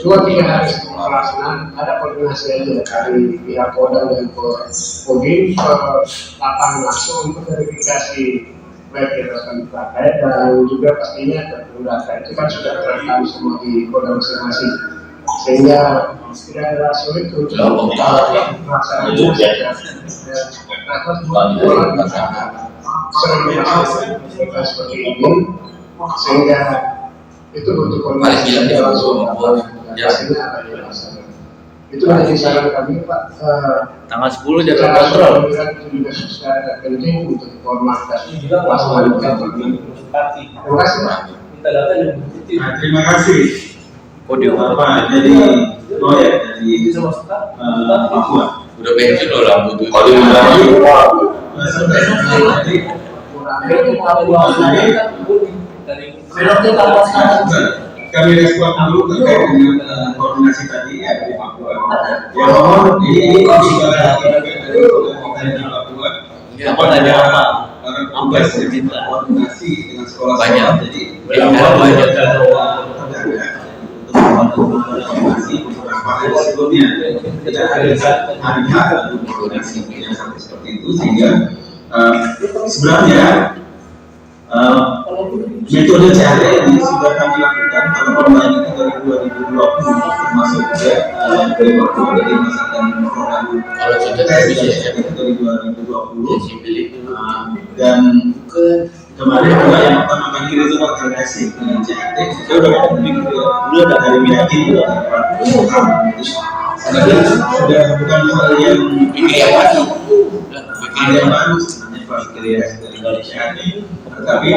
2-3 hari sebelum pelaksanaan ada koordinasi aja dari pihak Polda dan Kodim ke lapangan langsung untuk verifikasi baik yang terkait dan juga pastinya data itu kan sudah terekam semua di Polda masing-masing sehingga tidak ada sulit untuk pelaksanaan seperti ini sehingga itu untuk koordinasi langsung itu menjadi saran kami Pak. Tanggal 10 jadwal kontrol. Itu juga sangat penting untuk formalitas pelaksanaan. Terima kasih Pak. Terima kasih. Kode Bapak jadi proyek dari Papua. Udah pensiun loh lampu tuh. Kalau kami respon dulu terkait dengan koordinasi tadi ya dari Papua. Ya mohon ini juga dari Papua. Apa nanya apa? Para petugas yang minta koordinasi dengan sekolah-sekolah. Jadi banyak. koordinasi beberapa hari sebelumnya tidak ada hari koordinasi yang sampai seperti itu sehingga sebenarnya metode CAD ini sudah kami lakukan kalau online itu dari 2020 termasuk juga dari waktu dari masa dan program tes itu dari 2020 dan kemarin juga yang pertama kali itu terkasih dengan CAD saya udah bikin dulu dari minat itu sudah bukan hal yang baru sebenarnya Pak Kirias dari CAD tetapi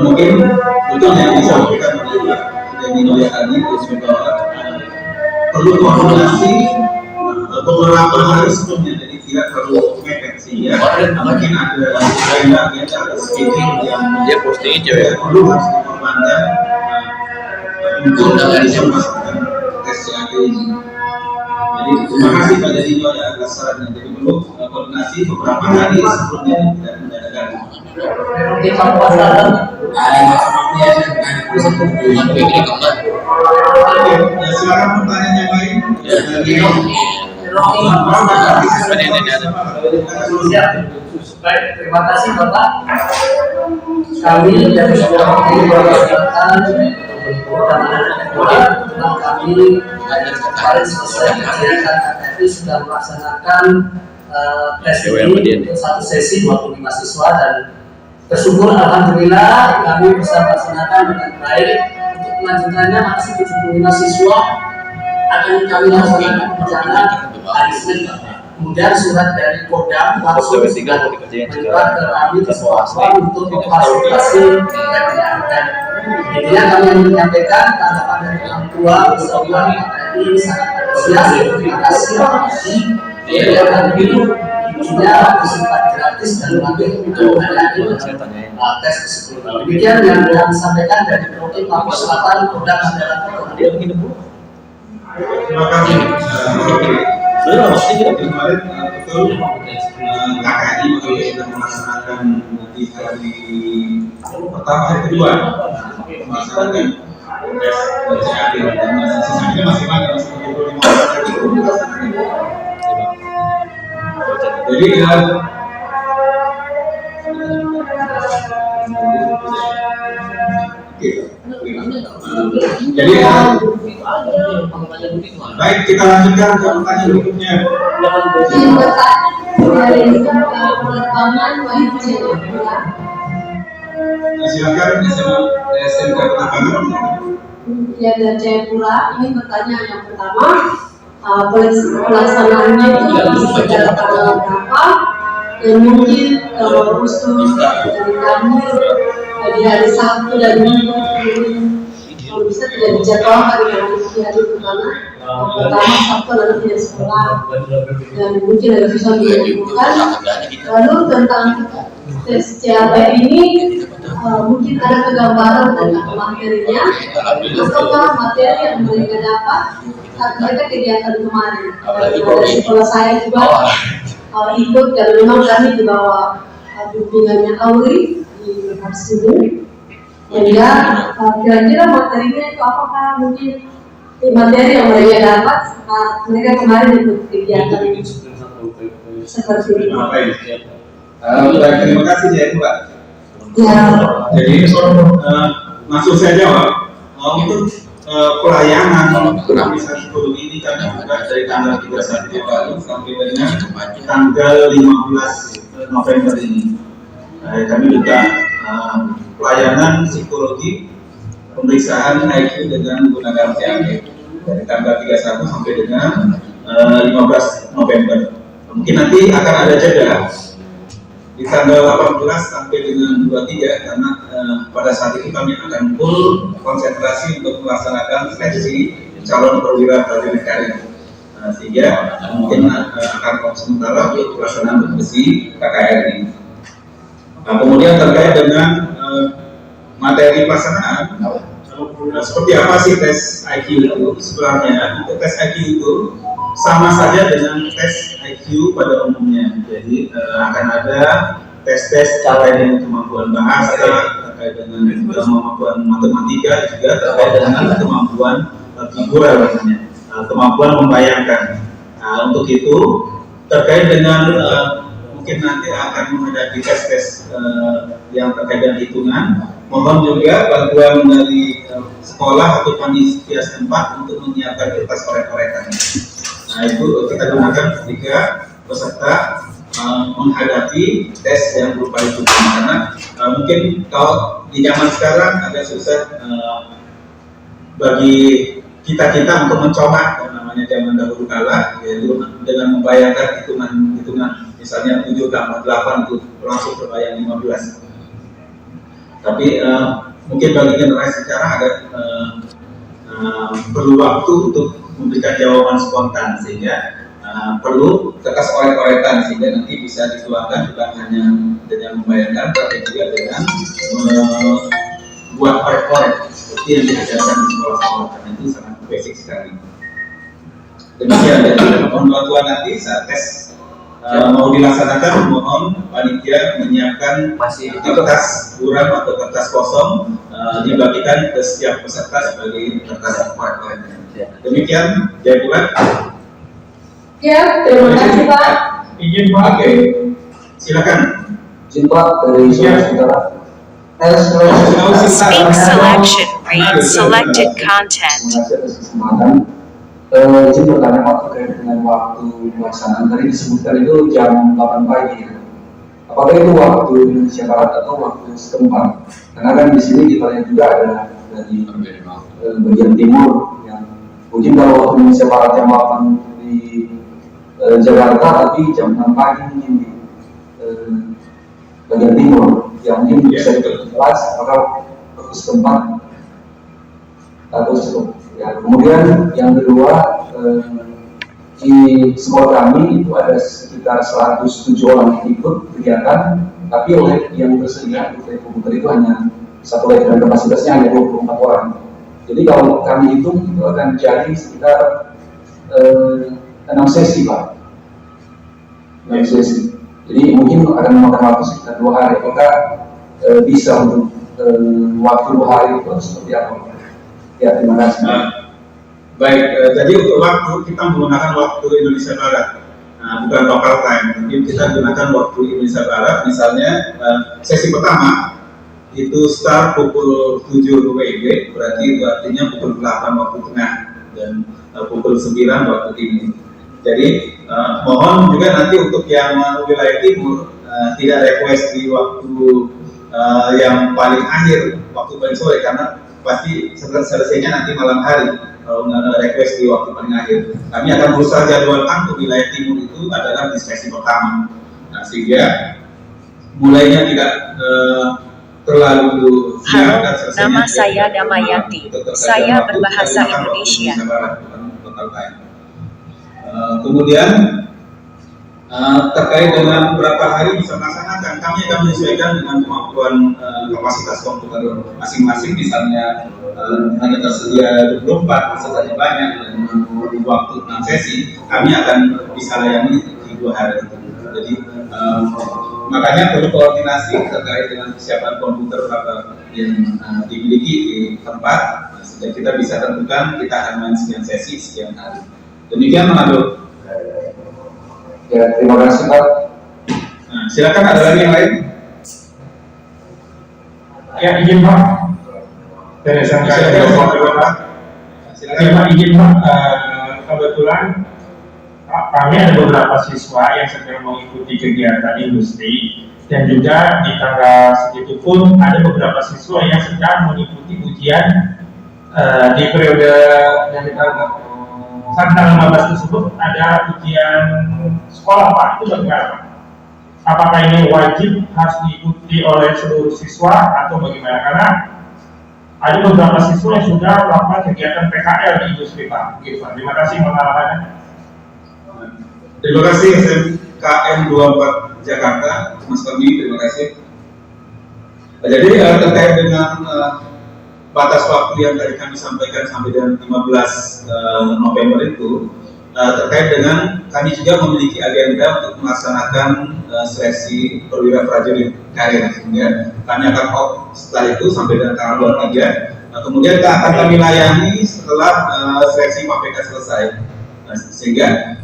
mungkin betul yang disampaikan oleh Nino tadi bahwa perlu koordinasi beberapa hari sebelumnya jadi tidak terlalu mepet sehingga mungkin ada agenda schedule yang Dia postingnya cewek. perlu harus dikorbankan untuk bisa memastikan tes CAD ini. Jadi terima kasih Pak Nino ya atas sarannya. Jadi perlu koordinasi beberapa hari sebelumnya tidak mendadak. Silakan pertanyaan yang lain. Terima kasih Bapak. Kami dari sekolah kami kemarin selesai kegiatan KTP sudah melaksanakan tes ini untuk satu sesi 25 siswa dan bersyukur alhamdulillah kami bisa melaksanakan dengan baik. Untuk kelanjutannya masih 75 siswa akan kami laksanakan rencana hari Senin. Kemudian surat dari Kodam langsung mengirimkan ke kami ke sekolah untuk memfasilitasi dan intinya kami menyampaikan tanggapan dari orang tua bersama ini sangat antusias. Terima kasih. Kemudian kami intinya bersifat gratis dan nanti untuk menghadiri tes tersebut. Demikian yang disampaikan dari Provinsi Papua Selatan Kodam adalah Terima kasih. Kemarin betul KKI sudah melaksanakan di hari pertama hari kedua melaksanakan tes CAD dan sisanya masih banyak jadi jadi baik kita lanjutkan ke pertanyaan berikutnya. Silakan SMK Penerbangan. Ya, dan Jayapura ingin bertanya yang pertama, pelaksanaannya itu pada tanggal berapa, dan mungkin usul dari kami di hari Sabtu dan Minggu kalau bisa tidak dijadwalkan dengan hari pertama Sabtu nanti tidak sekolah, dan mungkin ada bisa dilakukan. Lalu tentang tes CAP ini mungkin ada kegambaran tentang materinya, apakah materi yang mereka dapat saat mereka kegiatan kemarin. Dari sekolah saya juga ikut, dan memang kami di bawah bimbingannya Auri di sini. Sehingga kira-kira materinya itu apakah mungkin materi yang mereka dapat saat mereka kemarin ikut kegiatan seperti itu. Baik, terima kasih ya Mbak. Ya. Jadi maksud saya jawab untuk pelayanan bisa psikologi ini kami buka dari tanggal 31 Februari sampai dengan tanggal 15 November ini. Kami buka pelayanan psikologi pemeriksaan IQ dengan menggunakan CAP dari tanggal 31 sampai dengan 15 November. Mungkin nanti akan ada jeda di tanggal 18 sampai dengan 23 karena pada saat itu kami akan full konsentrasi untuk melaksanakan seleksi calon perwira prajurit karir, sehingga mungkin akan sementara untuk pelaksanaan berbasis KKRI. Kemudian terkait dengan materi pelaksanaan, seperti apa sih tes IQ itu? Sebenarnya untuk tes IQ itu sama saja dengan tes IQ pada umumnya. Jadi akan ada tes-tes terkait dengan kemampuan bahasa, terkait dengan kemampuan matematika, juga terkait dengan kemampuan figural, kemampuan membayangkan. Untuk itu terkait dengan mungkin nanti akan menghadapi tes-tes yang terkait dengan hitungan. Mohon juga bantuan dari sekolah atau panitia setempat untuk menyiapkan kertas korek-korekan. Nah, itu kita gunakan ketika peserta menghadapi tes yang berupa itu, karena mungkin kalau di zaman sekarang agak susah bagi kita untuk mencoba yang namanya zaman dahulu kala, yaitu dengan membayangkan hitungan misalnya 7 tambah 8 itu langsung terbayang 15. Tapi mungkin bagi generasi sekarang agak perlu waktu untuk memberikan jawaban spontan, sehingga perlu kertas korek-korekan sehingga nanti bisa dituangkan bukan hanya dengan membayangkan, tapi juga dengan membuat korek-korek seperti yang diajarkan di sekolah-sekolah, karena itu sangat basic sekali. Demikian, jadi mohon bantuan nanti saat tes mau dilaksanakan, mohon panitia menyiapkan kertas buram atau kertas kosong dibagikan ke setiap peserta sebagai kertas korek-koreknya. Demikian, Jaya Bulan. Ya, terima kasih Pak. Izin Pak, oke. Silakan. Izin Pak dari saudara. Speak selection read selected content. Izin bertanya Pak terkait dengan waktu pelaksanaan. Tadi disebutkan itu jam 8 pagi. Apakah itu waktu Indonesia Barat atau waktu setempat? Karena kan di sini kita lihat juga ada dari bagian timur yang mungkin kalau waktu Indonesia Barat jam 8 di Jakarta, tapi jam 6 pagi mungkin di bagian timur, yang mungkin bisa diperjelas apakah waktu setempat atau setempat. Ya, kemudian yang kedua, di sekolah kami itu ada sekitar 107 orang yang ikut kegiatan, tapi oleh yang tersedia oleh komputer itu hanya satu lab dan kapasitasnya hanya 24 orang. Jadi kalau kami hitung itu akan jadi sekitar 6 sesi Pak. 6 sesi. Jadi mungkin akan memakan waktu sekitar 2 hari. Apakah bisa untuk waktu 2 hari itu seperti apa? Ya, terima kasih. Baik, jadi untuk waktu kita menggunakan waktu Indonesia Barat, bukan local time. Tapi kita gunakan waktu Indonesia Barat. Misalnya sesi pertama itu start pukul 7 WIB, berarti itu artinya pukul 8 waktu tengah dan pukul 9 waktu timur. Jadi mohon juga nanti untuk yang wilayah timur tidak request di waktu yang paling akhir, waktu paling sore, karena pasti selesainya nanti malam hari. Kalau request di waktu paling akhir, kami akan berusaha jadwalkan untuk wilayah timur itu adalah di sesi pertama. Nah, sehingga mulainya tidak terlalu siang dan Halo, selesainya nama tidak saya terlalu Damayanti. lama. Untuk Saya waktu berbahasa kita makan waktu Indonesia. Indonesia Barat, bukan local time. Kemudian terkait dengan beberapa hari bisa melaksanakan, kami akan menyesuaikan dengan kemampuan kapasitas komputer masing-masing. Misalnya hanya tersedia 24, pesertanya banyak dan waktu 6 sesi, kami akan bisa layani di 2 hari itu. Jadi makanya perlu koordinasi terkait dengan kesiapan komputer yang dimiliki di tempat, sehingga kita bisa tentukan kita akan main sekian sesi sekian hari. Demikian Manado. Ya, terima kasih Pak. Nah, silakan ada lagi yang lain. Ya, izin Pak. Dari SMK Silakan. Pak, izin Pak. Kebetulan kami ada beberapa siswa yang sedang mengikuti kegiatan industri, dan juga di tanggal segitu pun ada beberapa siswa yang sedang mengikuti ujian di periode yang kita saat tanggal 15 tersebut ada ujian sekolah Pak. Itu bagaimana Pak? Apakah ini wajib harus diikuti oleh seluruh siswa atau bagaimana? Karena ada beberapa siswa yang sudah melakukan kegiatan PKL di industri Pak. Gitu Pak. Terima kasih pengalamannya. Terima kasih SMKN 24 Jakarta, Mas Fahmi, terima kasih. Jadi terkait dengan batas waktu yang tadi kami sampaikan sampai dengan 15 November itu, terkait dengan kami juga memiliki agenda untuk melaksanakan seleksi perwira prajurit karir, sehingga kami akan off setelah itu sampai dengan tanggal 23. Kemudian akan kami layani setelah seleksi KPK selesai, sehingga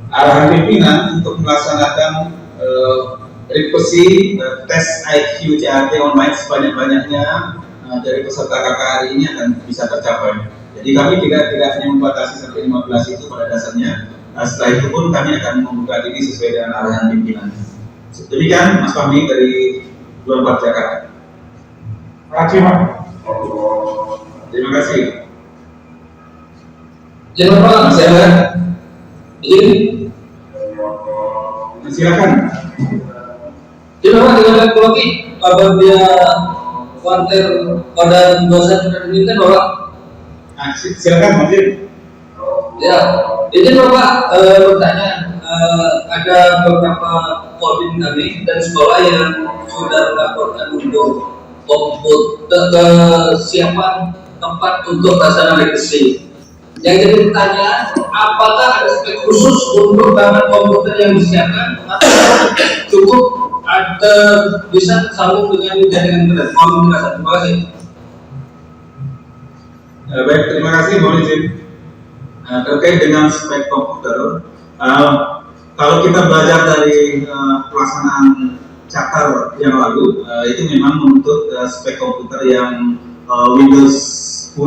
arahan pimpinan untuk melaksanakan repeksi tes IQ CAT online sebanyak-banyaknya dari peserta KKR ini akan bisa tercapai. Jadi kami tidak hanya membatasi sampai 15 itu pada dasarnya. Setelah itu pun kami akan membuka diri sesuai dengan arahan pimpinan. Demikian Mas Fahmi dari 24 Jakarta. Terima kasih Pak. Terima kasih. Jangan lupa saya ini Silakan. Jangan lupa dengan teknologi apabila konten pada dosen pendidikan bahwa Silakan Mas Jim. ya ini Bapak bertanya ada beberapa kodim kami dan sekolah yang sudah melaporkan untuk kesiapan tempat untuk pelaksanaan rekrutasi. Yang jadi pertanyaan, apakah ada spek khusus untuk bahan komputer yang disiapkan atau cukup ada bisa sambung dengan jaringan internet? Terima kasih. Baik, terima kasih Mohon izin. Terkait dengan spek komputer, kalau kita belajar dari pelaksanaan chapter yang lalu, itu memang menuntut spek komputer yang Windows 10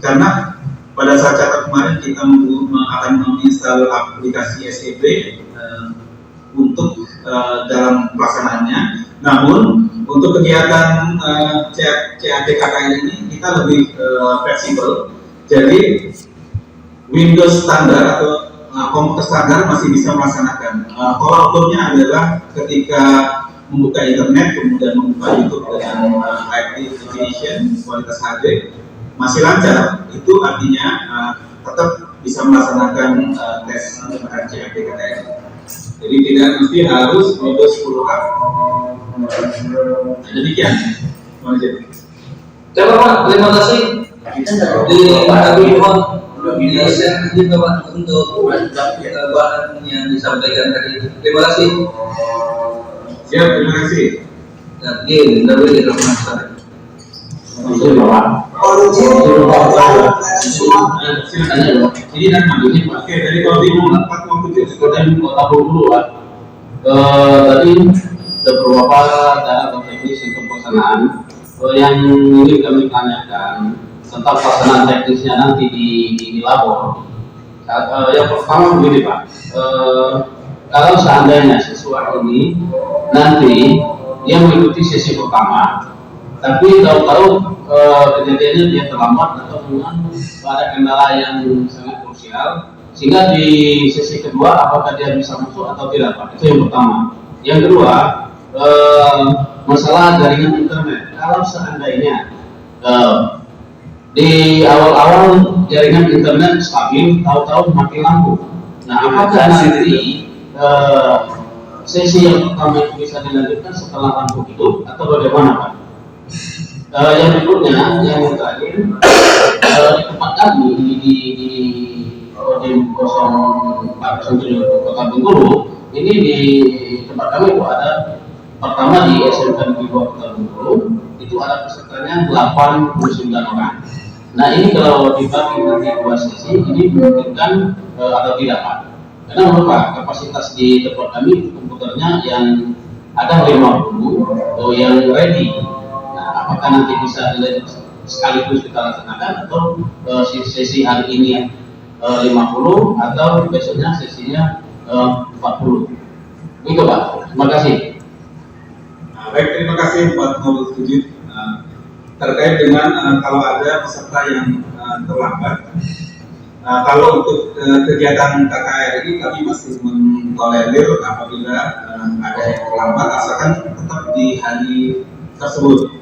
karena pada saat chapter kemarin kita akan menginstal aplikasi SEB untuk dalam pelaksanaannya. Namun untuk kegiatan CAT KKN ini kita lebih fleksibel. Jadi Windows standar atau komputer standar masih bisa melaksanakan. Pola ukurnya adalah ketika membuka internet kemudian membuka YouTube dengan high definition kualitas HD masih lancar, itu artinya tetap bisa melaksanakan tes CAT KKN. Jadi tidak mesti harus Windows 10 Demikian. Pak, terima kasih. Di kami mohon di-share juga Pak untuk bahan yang disampaikan tadi. Terima kasih. Siap, terima kasih. Dari Rahman. Ini kan nanti pakai dari kodim 4.7 kota Bengkulu Pak. Tadi ada beberapa data atau teknis untuk pelaksanaan yang ingin kami tanyakan tentang pelaksanaan teknisnya nanti di labor. Yang pertama begini Pak, kalau seandainya siswa ini nanti dia mengikuti sesi pertama, Tapi tahu-tahu kejadiannya dia terlambat atau memang ada kendala yang sangat krusial, sehingga di sesi kedua apakah dia bisa masuk atau tidak, Pak? Itu yang pertama. Yang kedua, masalah jaringan internet. Kalau seandainya di awal-awal jaringan internet stabil, tahu-tahu mati lampu. Nah, apakah nanti sesi yang pertama itu bisa dilanjutkan setelah lampu hidup atau bagaimana, Pak? Yang berikutnya, yang terakhir, di tempat kami di Kodim 0407 Kota Bengkulu, ini di tempat kami itu ada pertama di SMK Negeri 2 Kota Bengkulu itu ada pesertanya 89 orang. Nah, ini kalau dibagi nanti 2 sesi, ini memungkinkan atau tidak, Pak? Karena menurut Pak, kapasitas di tempat kami komputernya yang ada 50 yang ready. Nah, apakah nanti bisa sekaligus kita laksanakan atau sesi hari ini 50 atau besoknya sesinya 40? Itu, Pak. Terima kasih. Baik, terima kasih 407. Terkait dengan kalau ada peserta yang terlambat, kalau untuk kegiatan KKRI kami masih mentolerir apabila ada yang terlambat, asalkan tetap di hari tersebut.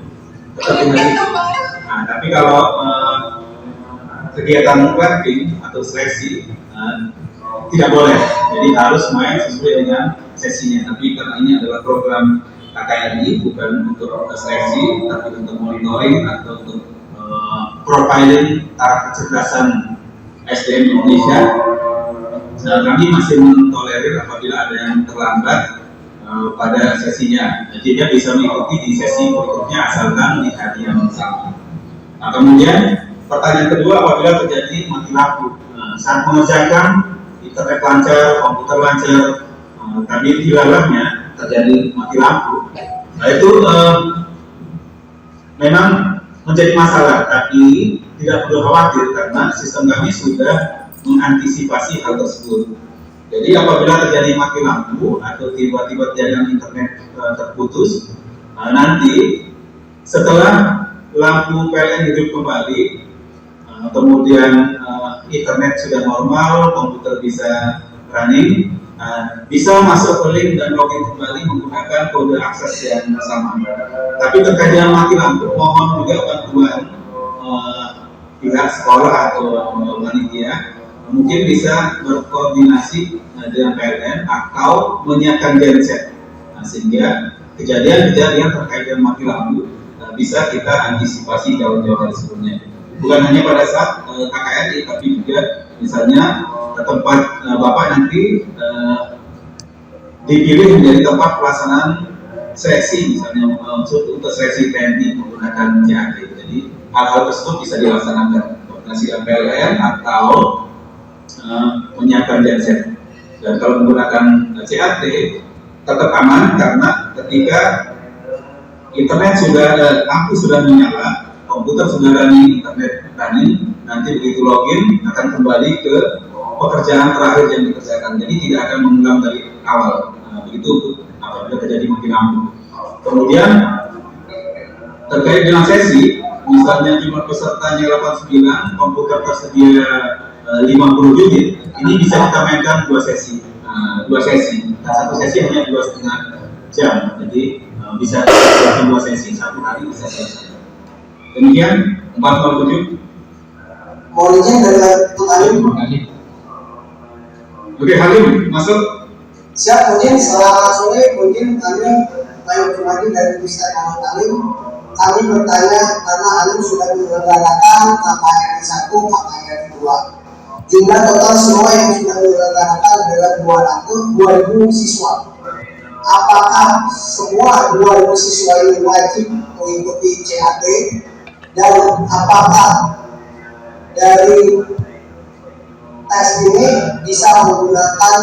Nah, tapi kalau kegiatan working atau seleksi tidak boleh, jadi harus main sesuai dengan sesinya. Tapi karena ini adalah program KKRI, bukan untuk seleksi, tapi untuk monitoring atau untuk profiling taraf kecerdasan SDM Indonesia. Nah, kami masih mentolerir apabila ada yang terlambat pada sesinya. Jadi dia bisa mengikuti di sesi berikutnya asalkan di hari yang sama. Nah, kemudian pertanyaan kedua, apabila terjadi mati lampu saat mengerjakan internet lancar, komputer lancar, tapi di dalamnya terjadi mati lampu, nah itu memang menjadi masalah, tapi tidak perlu khawatir karena sistem kami sudah mengantisipasi hal tersebut. Jadi apabila terjadi mati lampu atau tiba-tiba jaringan internet terputus, nanti setelah lampu PLN hidup kembali, kemudian internet sudah normal, komputer bisa running, bisa masuk ke link dan login kembali menggunakan kode akses yang sama. Tapi terkait dengan mati lampu, mohon juga bantuan pihak sekolah atau panitia, mungkin bisa berkoordinasi dengan PLN atau menyiapkan genset, sehingga kejadian-kejadian terkait dengan mati lampu bisa kita antisipasi jauh-jauh hari sebelumnya. Bukan hanya pada saat KKRI, tapi juga misalnya tempat Bapak nanti dipilih menjadi tempat pelaksanaan seleksi, misalnya untuk seleksi TNI menggunakan CAD. Jadi hal-hal tersebut bisa dilaksanakan koordinasi dengan PLN atau menyiapkan genset. Dan kalau menggunakan CAD tetap aman karena ketika internet sudah, lampu sudah menyala, komputer sudah running, internet running, nanti begitu login akan kembali ke pekerjaan terakhir yang dikerjakan. Jadi tidak akan mengulang dari awal. Begitu apabila terjadi mati lampu. Kemudian terkait dengan sesi, misalnya jumlah pesertanya 89, komputer tersedia 50 unit, ini bisa kita mainkan 2 sesi. Dan 1 sesi hanya 2,5 jam. Jadi bisa dilakukan 2 sesi, 1 hari bisa selesai. Demikian 407. Mohon izin dari Pak Halim. Oke, Halim masuk. Siap, mungkin selamat sore, mungkin kami Bayu Pribadi dari Ustaz Muhammad Halim. Kami bertanya karena Halim sudah menyelenggarakan KKRI 1, KKRI 2. Jumlah total semua yang sudah menyelenggarakan adalah 2.000 siswa. Apakah semua 2.000 siswa ini wajib mengikuti CAT? Dan apakah dari tes ini bisa menggunakan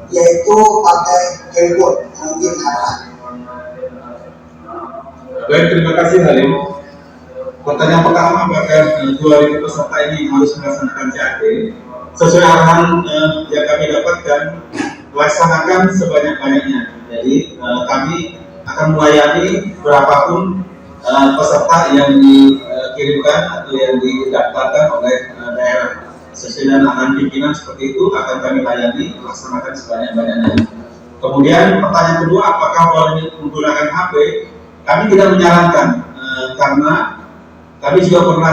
yaitu pakai handphone? Mungkin arahan. Baik, terima kasih Halim. Pertanyaan pertama, apakah 2.000 peserta ini harus melaksanakan CAT? Sesuai arahan yang kami dapatkan, laksanakan sebanyak-banyaknya. Jadi kami akan melayani berapapun peserta yang dikirimkan atau yang didaftarkan oleh daerah. Sesuai dengan arahan pimpinan seperti itu akan kami layani, laksanakan sebanyak-banyaknya. Kemudian pertanyaan kedua, apakah boleh menggunakan HP? Kami tidak menyarankan karena kami juga pernah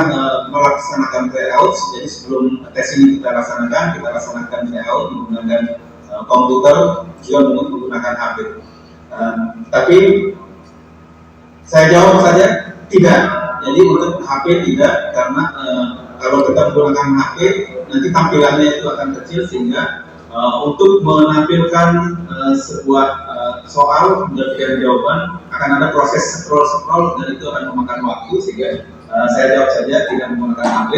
melaksanakan tryout. Jadi sebelum tes ini kita laksanakan tryout menggunakan komputer, juga menggunakan HP. Tapi saya jawab saja tidak. Jadi untuk HP tidak, karena kalau kita menggunakan HP nanti tampilannya itu akan kecil, sehingga untuk menampilkan sebuah soal dan jawaban akan ada proses scroll dan itu akan memakan waktu, sehingga saya jawab saja tidak menggunakan HP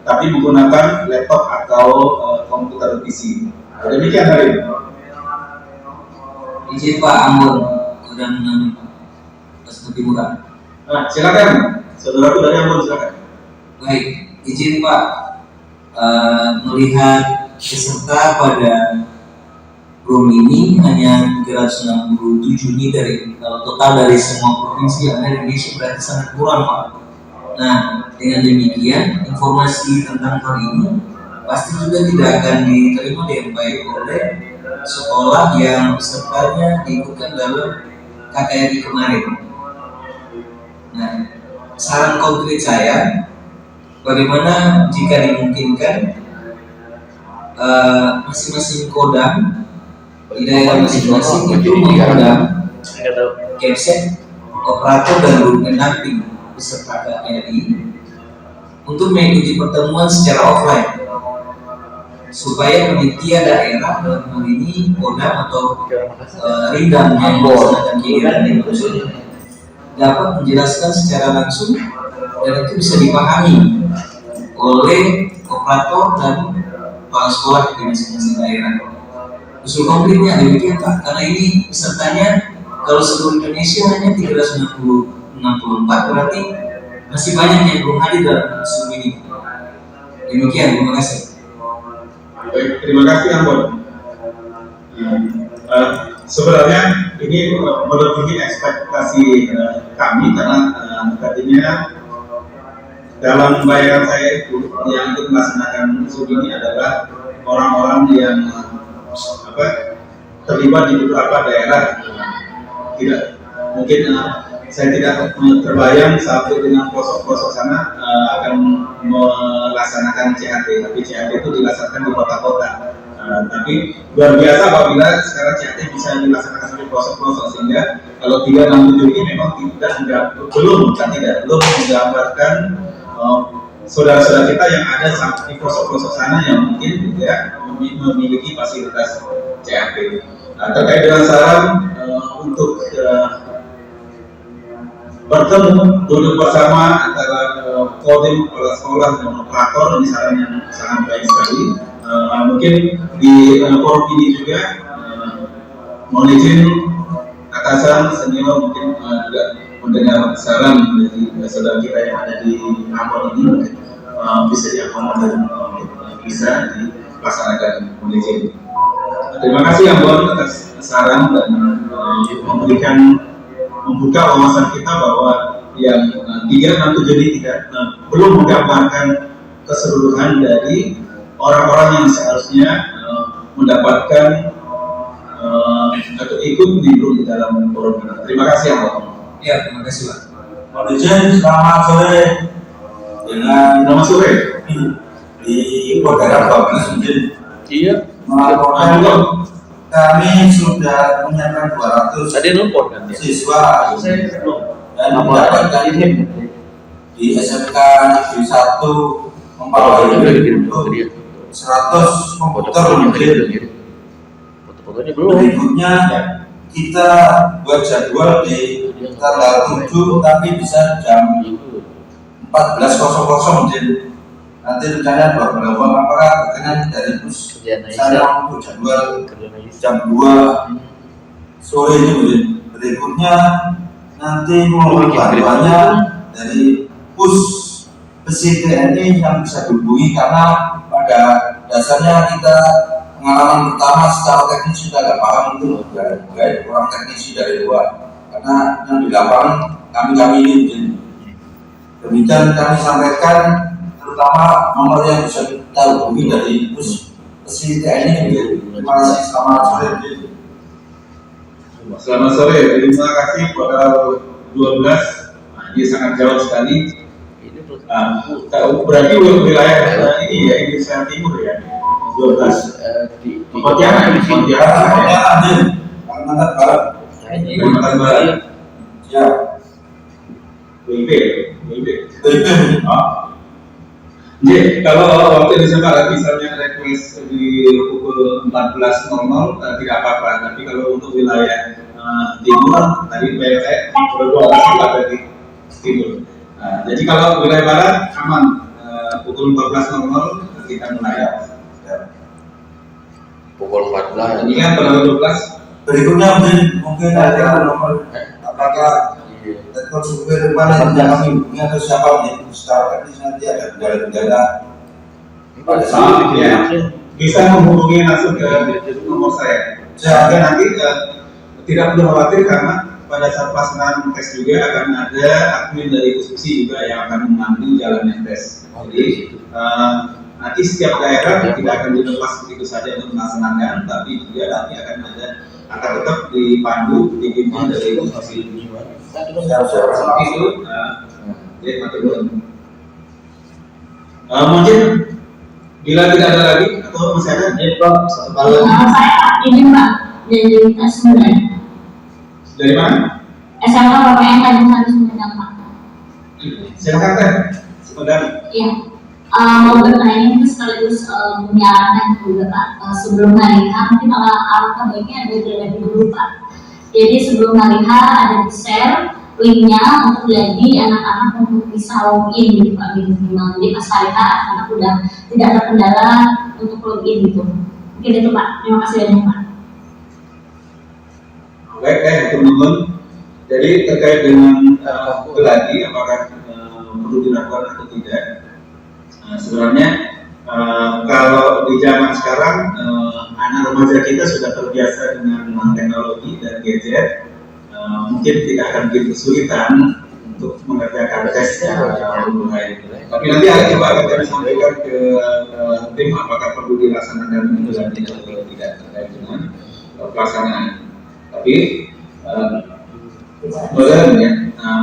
tapi menggunakan laptop atau komputer PC. Demikian hari ini. Izin Pak Ambon, udah Mas lebih murah. Silakan, saudaraku dari Ambon, silakan. Baik, izin Pak, melihat peserta pada PROM ini hanya 367 ini dari total dari semua provinsi yang ada di Indonesia, berarti sangat kurang Pak. Nah, dengan demikian informasi tentang hal ini pasti juga tidak akan diterima dengan baik oleh sekolah yang pesertanya diikutkan dalam KKRI kemarin. Nah, saran konkret saya, bagaimana jika dimungkinkan masing-masing kodam di daerah masing-masing itu mengundang capset, operator dan guru pendamping peserta KKRI untuk mengikuti pertemuan secara offline, supaya panitia daerah dalam hal ini kodam atau ridam yang melaksanakan kegiatan itu dapat menjelaskan secara langsung dan itu bisa dipahami oleh operator dan kepala sekolah di masing-masing daerah. Usul konkretnya demikian Pak, karena ini pesertanya kalau seluruh Indonesia hanya 364, berarti masih banyak yang belum hadir dalam usul ini. Demikian, terima kasih. Baik, terima kasih Ambon. Sebenarnya ini melebihi ekspektasi kami, karena tadinya dalam bayangan saya itu yang ikut melaksanakan usul ini adalah orang-orang yang terlibat di beberapa daerah. Tidak mungkin saya tidak terbayang sampai dengan pelosok-pelosok sana akan melaksanakan CHT, tapi CHT itu dilaksanakan di kota-kota. Tapi luar biasa apabila sekarang CHT bisa dilaksanakan sampai pelosok-pelosok, sehingga kalau 367 ini memang belum menggambarkan saudara-saudara kita yang ada di pelosok-pelosok sana yang mungkin tidak memiliki fasilitas CHT. Terkait dengan saran untuk bertemu, duduk bersama antara kodim kepala sekolah dan operator, ini saran yang sangat baik sekali. Mungkin di forum ini juga mohon izin atasan senior mungkin juga mendengar saran dari saudara kita yang ada di Ambon ini, mungkin bisa diakomodir bisa dilaksanakan. Mohon izin. Terima kasih Ambon atas saran dan membuka wawasan kita bahwa yang 367 ini belum menggambarkan keseluruhan dari orang-orang yang seharusnya mendapatkan atau ikut di dalam forum ini. Terima kasih Ambon. Ya, terima kasih Pak. Mohon izin, selamat sore. Selamat sore. Di Kodara Bapak izin. Iya. Melaporkan kami sudah menyiapkan 200 siswa dan mendapatkan di SMK Negeri 1 membawa 100 komputer mungkin. Berikutnya kita buat jadwal di tanggal 7 tapi bisa jam 14.00 mungkin. Nanti rencana beberapa aparat berkenan dari bus saya untuk jadwal jam 2 sore ini mungkin. Berikutnya nanti mohon bantuannya dari pus besi TNI yang bisa dihubungi, karena pada dasarnya kita pengalaman pertama secara teknis sudah agak paham itu loh, kurang teknisi dari luar, karena yang di lapangan kami ini mungkin. Demikian kami sampaikan, terutama nomor yang bisa kita hubungi dari Pusi TNI. Terima kasih, selamat sore. Selamat sore, terima kasih kepada 12. Nah, ini sangat jauh sekali. Berarti wilayah ini ya, Indonesia Timur ya, 12. Pontianak, Kalimantan Barat. Kalimantan Barat. Ya. WIB. Jadi kalau waktu Indonesia Barat misalnya request di pukul 14.00 tidak apa-apa, tapi kalau untuk wilayah timur tadi saya berdua ada di timur. Jadi kalau wilayah barat aman, pukul 14.00 kita mulai. Pukul 14. Ini kan pada 12. Berikutnya mungkin ada nomor apakah konsumen mana yang kami hubungi atau siapa yang secara teknis nanti ada kendala-kendala pada saat itu ya bisa menghubungi langsung ke nomor saya. Sehingga nanti tidak perlu khawatir karena pada saat pelaksanaan tes juga akan ada admin dari institusi juga yang akan memandu jalannya tes. Jadi nanti setiap daerah tidak akan dilepas begitu saja untuk melaksanakan, tapi juga nanti akan tetap dipandu, dibimbing dari institusi. Mungkin bila tidak ada lagi atau masih ada, Saya ini Mbak dari Sumedang. dari mana? SMA PPN Tanjung Sari Sumedang Pak. Silakan Teh, Sumedang. Iya. Mau bertanya itu sekaligus menyarankan juga Pak, sebelum hari H mungkin alangkah baiknya ada gladi dulu Pak. Jadi sebelum hari H ada di-share linknya untuk jadi anak-anak untuk bisa login gitu Pak minimal. Jadi pas hari H anak udah tidak terkendala untuk login gitu. Mungkin itu Pak. Terima kasih banyak Pak. Baik teman-teman. Jadi terkait dengan gladi apakah perlu dilakukan atau tidak? Sebenarnya kalau di zaman sekarang anak remaja kita sudah terbiasa dengan teknologi dan gadget, mungkin tidak akan begitu kesulitan untuk mengerjakan tes secara online. Tapi nanti coba kami sampaikan ke tim apakah perlu dilaksanakan gladi atau tidak terkait dengan pelaksanaan. Tapi modern ya,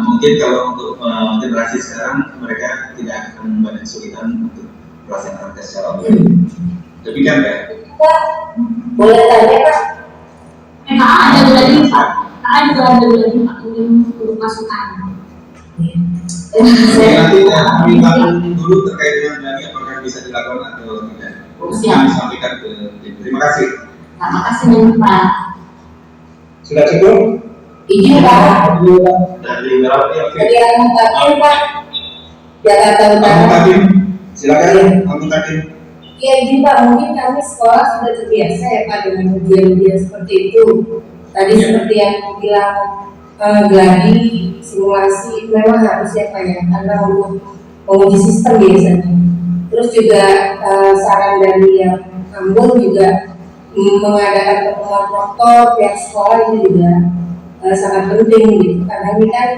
mungkin kalau untuk generasi sekarang mereka tidak akan banyak kesulitan untuk pelaksanaan tes secara online. Demikian ya. Boleh tanya Pak? ada gladi Pak. Juga ada gladi Pak untuk masukan. Nanti minta dulu terkait dengan gladi apakah bisa dilakukan atau tidak. Kami sampaikan ke tim. Terima kasih. Terima kasih banyak Pak. Sudah cukup? Izin Pak. Dari Merauke, oke. Dari Angkatan Pak. Jakarta Utara. Angkatan, silakan Angkatan. Iya izin Pak, mungkin kami sekolah sudah terbiasa ya Pak dengan ujian-ujian seperti itu. Tadi seperti yang bilang gladi, simulasi memang harus ya Pak ya, karena untuk menguji sistem biasanya. Terus juga saran dari yang Ambon juga mengadakan pertemuan proktor pihak sekolah ini juga sangat penting gitu, karena ini kan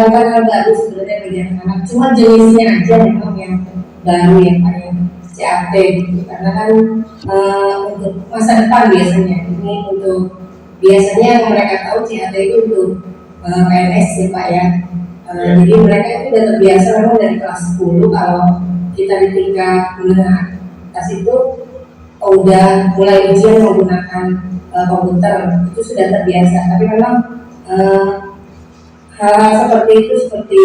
bukan hal baru sebenarnya bagi anak-anak, cuma jenisnya aja memang yang baru ya Pak ya, CAT gitu, karena kan untuk masa depan biasanya ini untuk biasanya yang mereka tahu CAT itu untuk PNS ya Pak ya. Jadi mereka itu sudah terbiasa memang dari kelas 10 kalau kita di tingkat menengah atas itu udah mulai ujian menggunakan komputer, itu sudah terbiasa. Tapi memang hal-hal seperti itu, seperti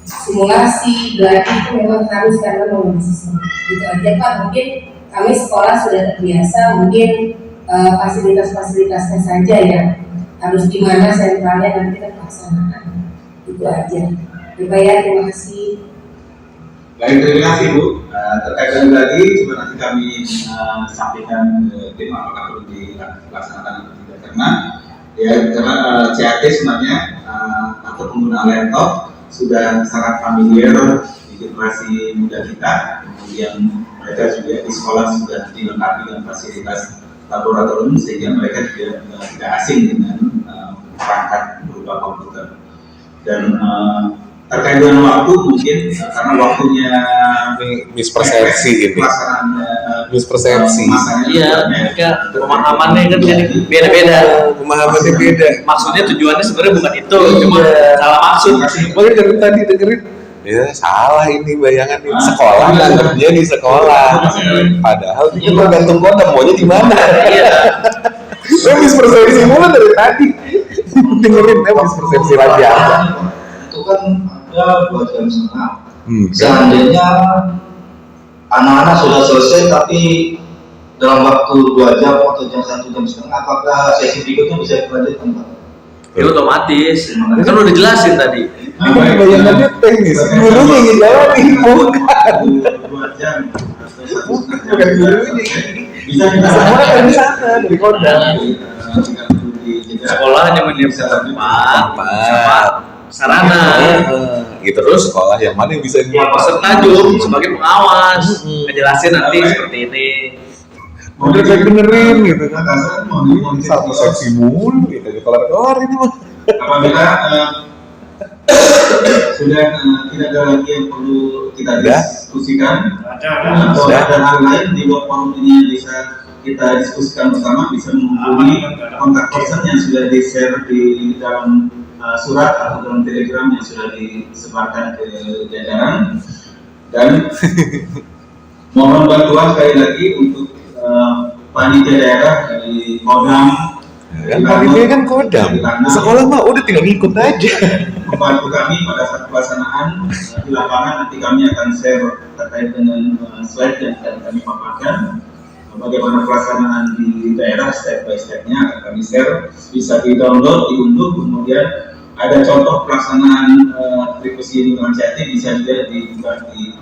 simulasi, gladi itu memang harus karena menguji sistem. Itu aja Pak, mungkin kami sekolah sudah terbiasa, mungkin fasilitas-fasilitasnya saja ya harus di mana sentralnya nanti kita laksanakan. Itu aja. Bapak ya, terima kasih. Baik, terima kasih Bu. Terkait dengan gladi, coba nanti kami sampaikan ke tim apakah perlu dilaksanakan atau tidak, karena CAT sebenarnya atau pengguna laptop sudah sangat familiar di generasi muda kita. Kemudian mereka juga di sekolah sudah dilengkapi dengan fasilitas laboratorium sehingga mereka juga tidak asing dengan perangkat berupa komputer. Dan terkait dengan waktu mungkin karena waktunya mispersepsi ini. Mispersepsi. Iya, mereka pemahamannya kan jadi beda-beda. Pemahamannya beda. Maksudnya tujuannya sebenarnya bukan itu, cuma salah maksud. Makanya dari tadi dengerin, ya salah ini bayangan ini sekolah nganggapnya di sekolah. Padahal itu tergantung kota maunya di mana. Iya. Lo mispersepsi mulu dari tadi. Dengerin mispersepsi lagi aja. Itu kan ada 2 jam setengah. Seandainya anak-anak sudah selesai tapi dalam waktu 2 jam atau 1 jam setengah, apakah sesi berikutnya bisa dilanjutkan, Pak? Ya otomatis, kan udah jelasin tadi. Bayangannya teknis, gurunya yang jawabin bukan. 2 jam Bukan gurunya. bisa Semua kan di sana dari kota. Sekolah hanya menyiapkan tempat, sarana. Gitu terus sekolah yang mana yang bisa Peserta Jum sebagai pengawas, ngejelasin nanti seperti ini. udah kayak benerin gitu kan. Satu seksi mulu gitu, kelar-kelar ini mah. Apabila sudah tidak ada lagi yang perlu kita diskusikan, atau ada hal lain di luar forum ini yang bisa kita diskusikan bersama, bisa menghubungi kontak person yang sudah di-share di dalam surat atau dalam telegram yang sudah disebarkan ke jajaran. Dan mohon bantuan sekali lagi untuk panitia daerah dari Kodam. Yang panitia kan Kodam, sekolah mah udah tinggal ngikut aja. Membantu kami pada saat pelaksanaan di lapangan. Nanti kami akan share terkait dengan slide yang akan kami paparkan, bagaimana pelaksanaan di daerah step by step-nya akan kami share, bisa di-download, diunduh, kemudian ada contoh pelaksanaan Trikusi Lingkungan Jati bisa juga dibuka di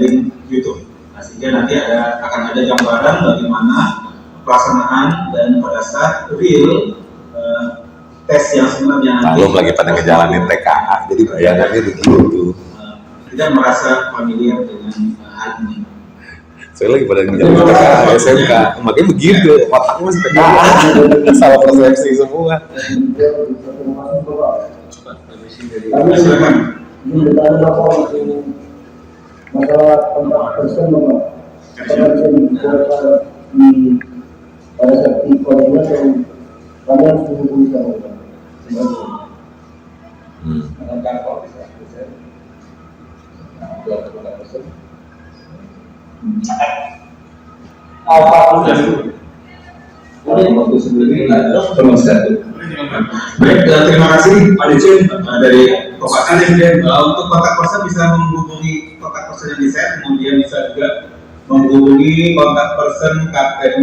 link YouTube. Nah, sehingga nanti akan ada gambaran bagaimana pelaksanaan dan pada saat real tes yang sebenarnya belum lagi pada ngejalanin TKA, jadi bayangannya begitu. Tidak merasa familiar dengan hal ini. Saya lagi pada ngejalanin TKA SMK, makanya begitu, otaknya masih TKA, salah persepsi semua. Silakan. Ini ada masalah kontak person pada saat di kolonial yang kalian menghubungi sama Waktu sebelumnya baik, terima kasih Pak Dicin dari Kopasal. Untuk kontak person bisa menghubungi kontak person yang di-share, kemudian bisa juga menghubungi kontak person Kapten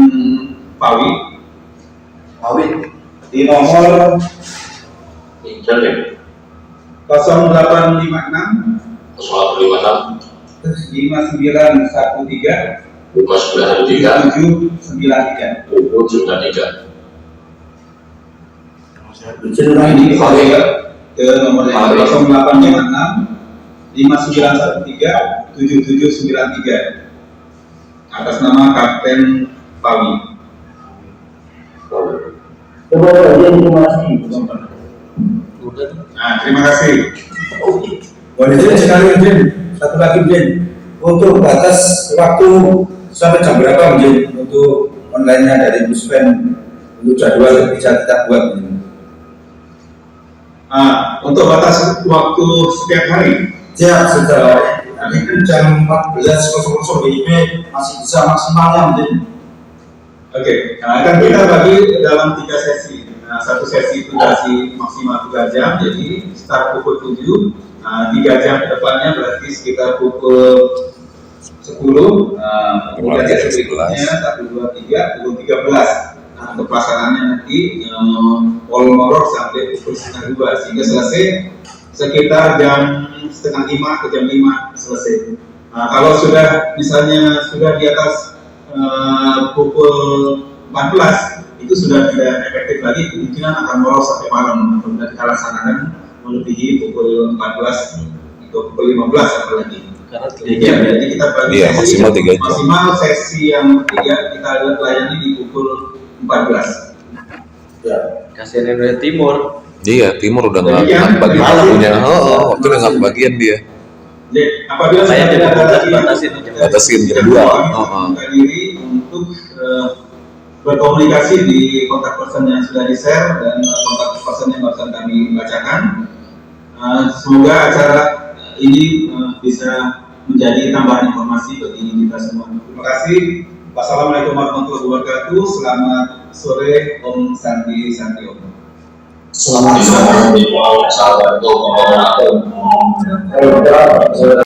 Pawi di nomor 0856 5913 793. Ini ke nomor 0856 5913 7793 atas nama Kapten Pawi. Nah, terima kasih. Boleh sekali, Jen. Satu lagi, Jen. Untuk batas waktu sampai jam berapa, Jen? Untuk online-nya dari Buspen, untuk jadwal bisa kita buat, Jen. Untuk batas waktu setiap hari? Ya, sudah. Nanti kan jam 14.00 WIB masih bisa maksimalnya, Jen. Oke, akan kita bagi dalam 3 sesi. Satu sesi itu durasi maksimal 3 jam, jadi start pukul 7, 3 jam ke depannya berarti sekitar pukul 10, kemudian sesi berikutnya 1, 2, 3, pukul 13. Untuk pelaksanaannya nanti molor sampai pukul 1:30, sehingga selesai sekitar jam 4:30 ke jam 5 selesai. Kalau sudah misalnya sudah di atas pukul 14, itu sudah tidak efektif lagi, kemungkinan akan molor sampai malam. Kemudian kita laksanakan melebihi pukul 14 atau pukul 15 apalagi. Jadi kita bagi sesi, maksimal sesi yang 3 kita layani di pukul 14. Ya. Kasihan Indonesia Timur. Iya, Timur udah nggak Demikian, kebagian terima kasih. punya, waktu udah nggak kebagian dia. Jadi, apabila Saya tidak ada lagi batasin jam 2. membuka diri untuk berkomunikasi di kontak person yang sudah di-share dan kontak person yang barusan kami bacakan. Semoga acara ini bisa menjadi tambahan informasi bagi kita semua. Terima kasih. Wassalamualaikum warahmatullahi wabarakatuh. Selamat sore, Om Santi Santi Om. Selamat sore. Assalamualaikum warahmatullahi wabarakatuh.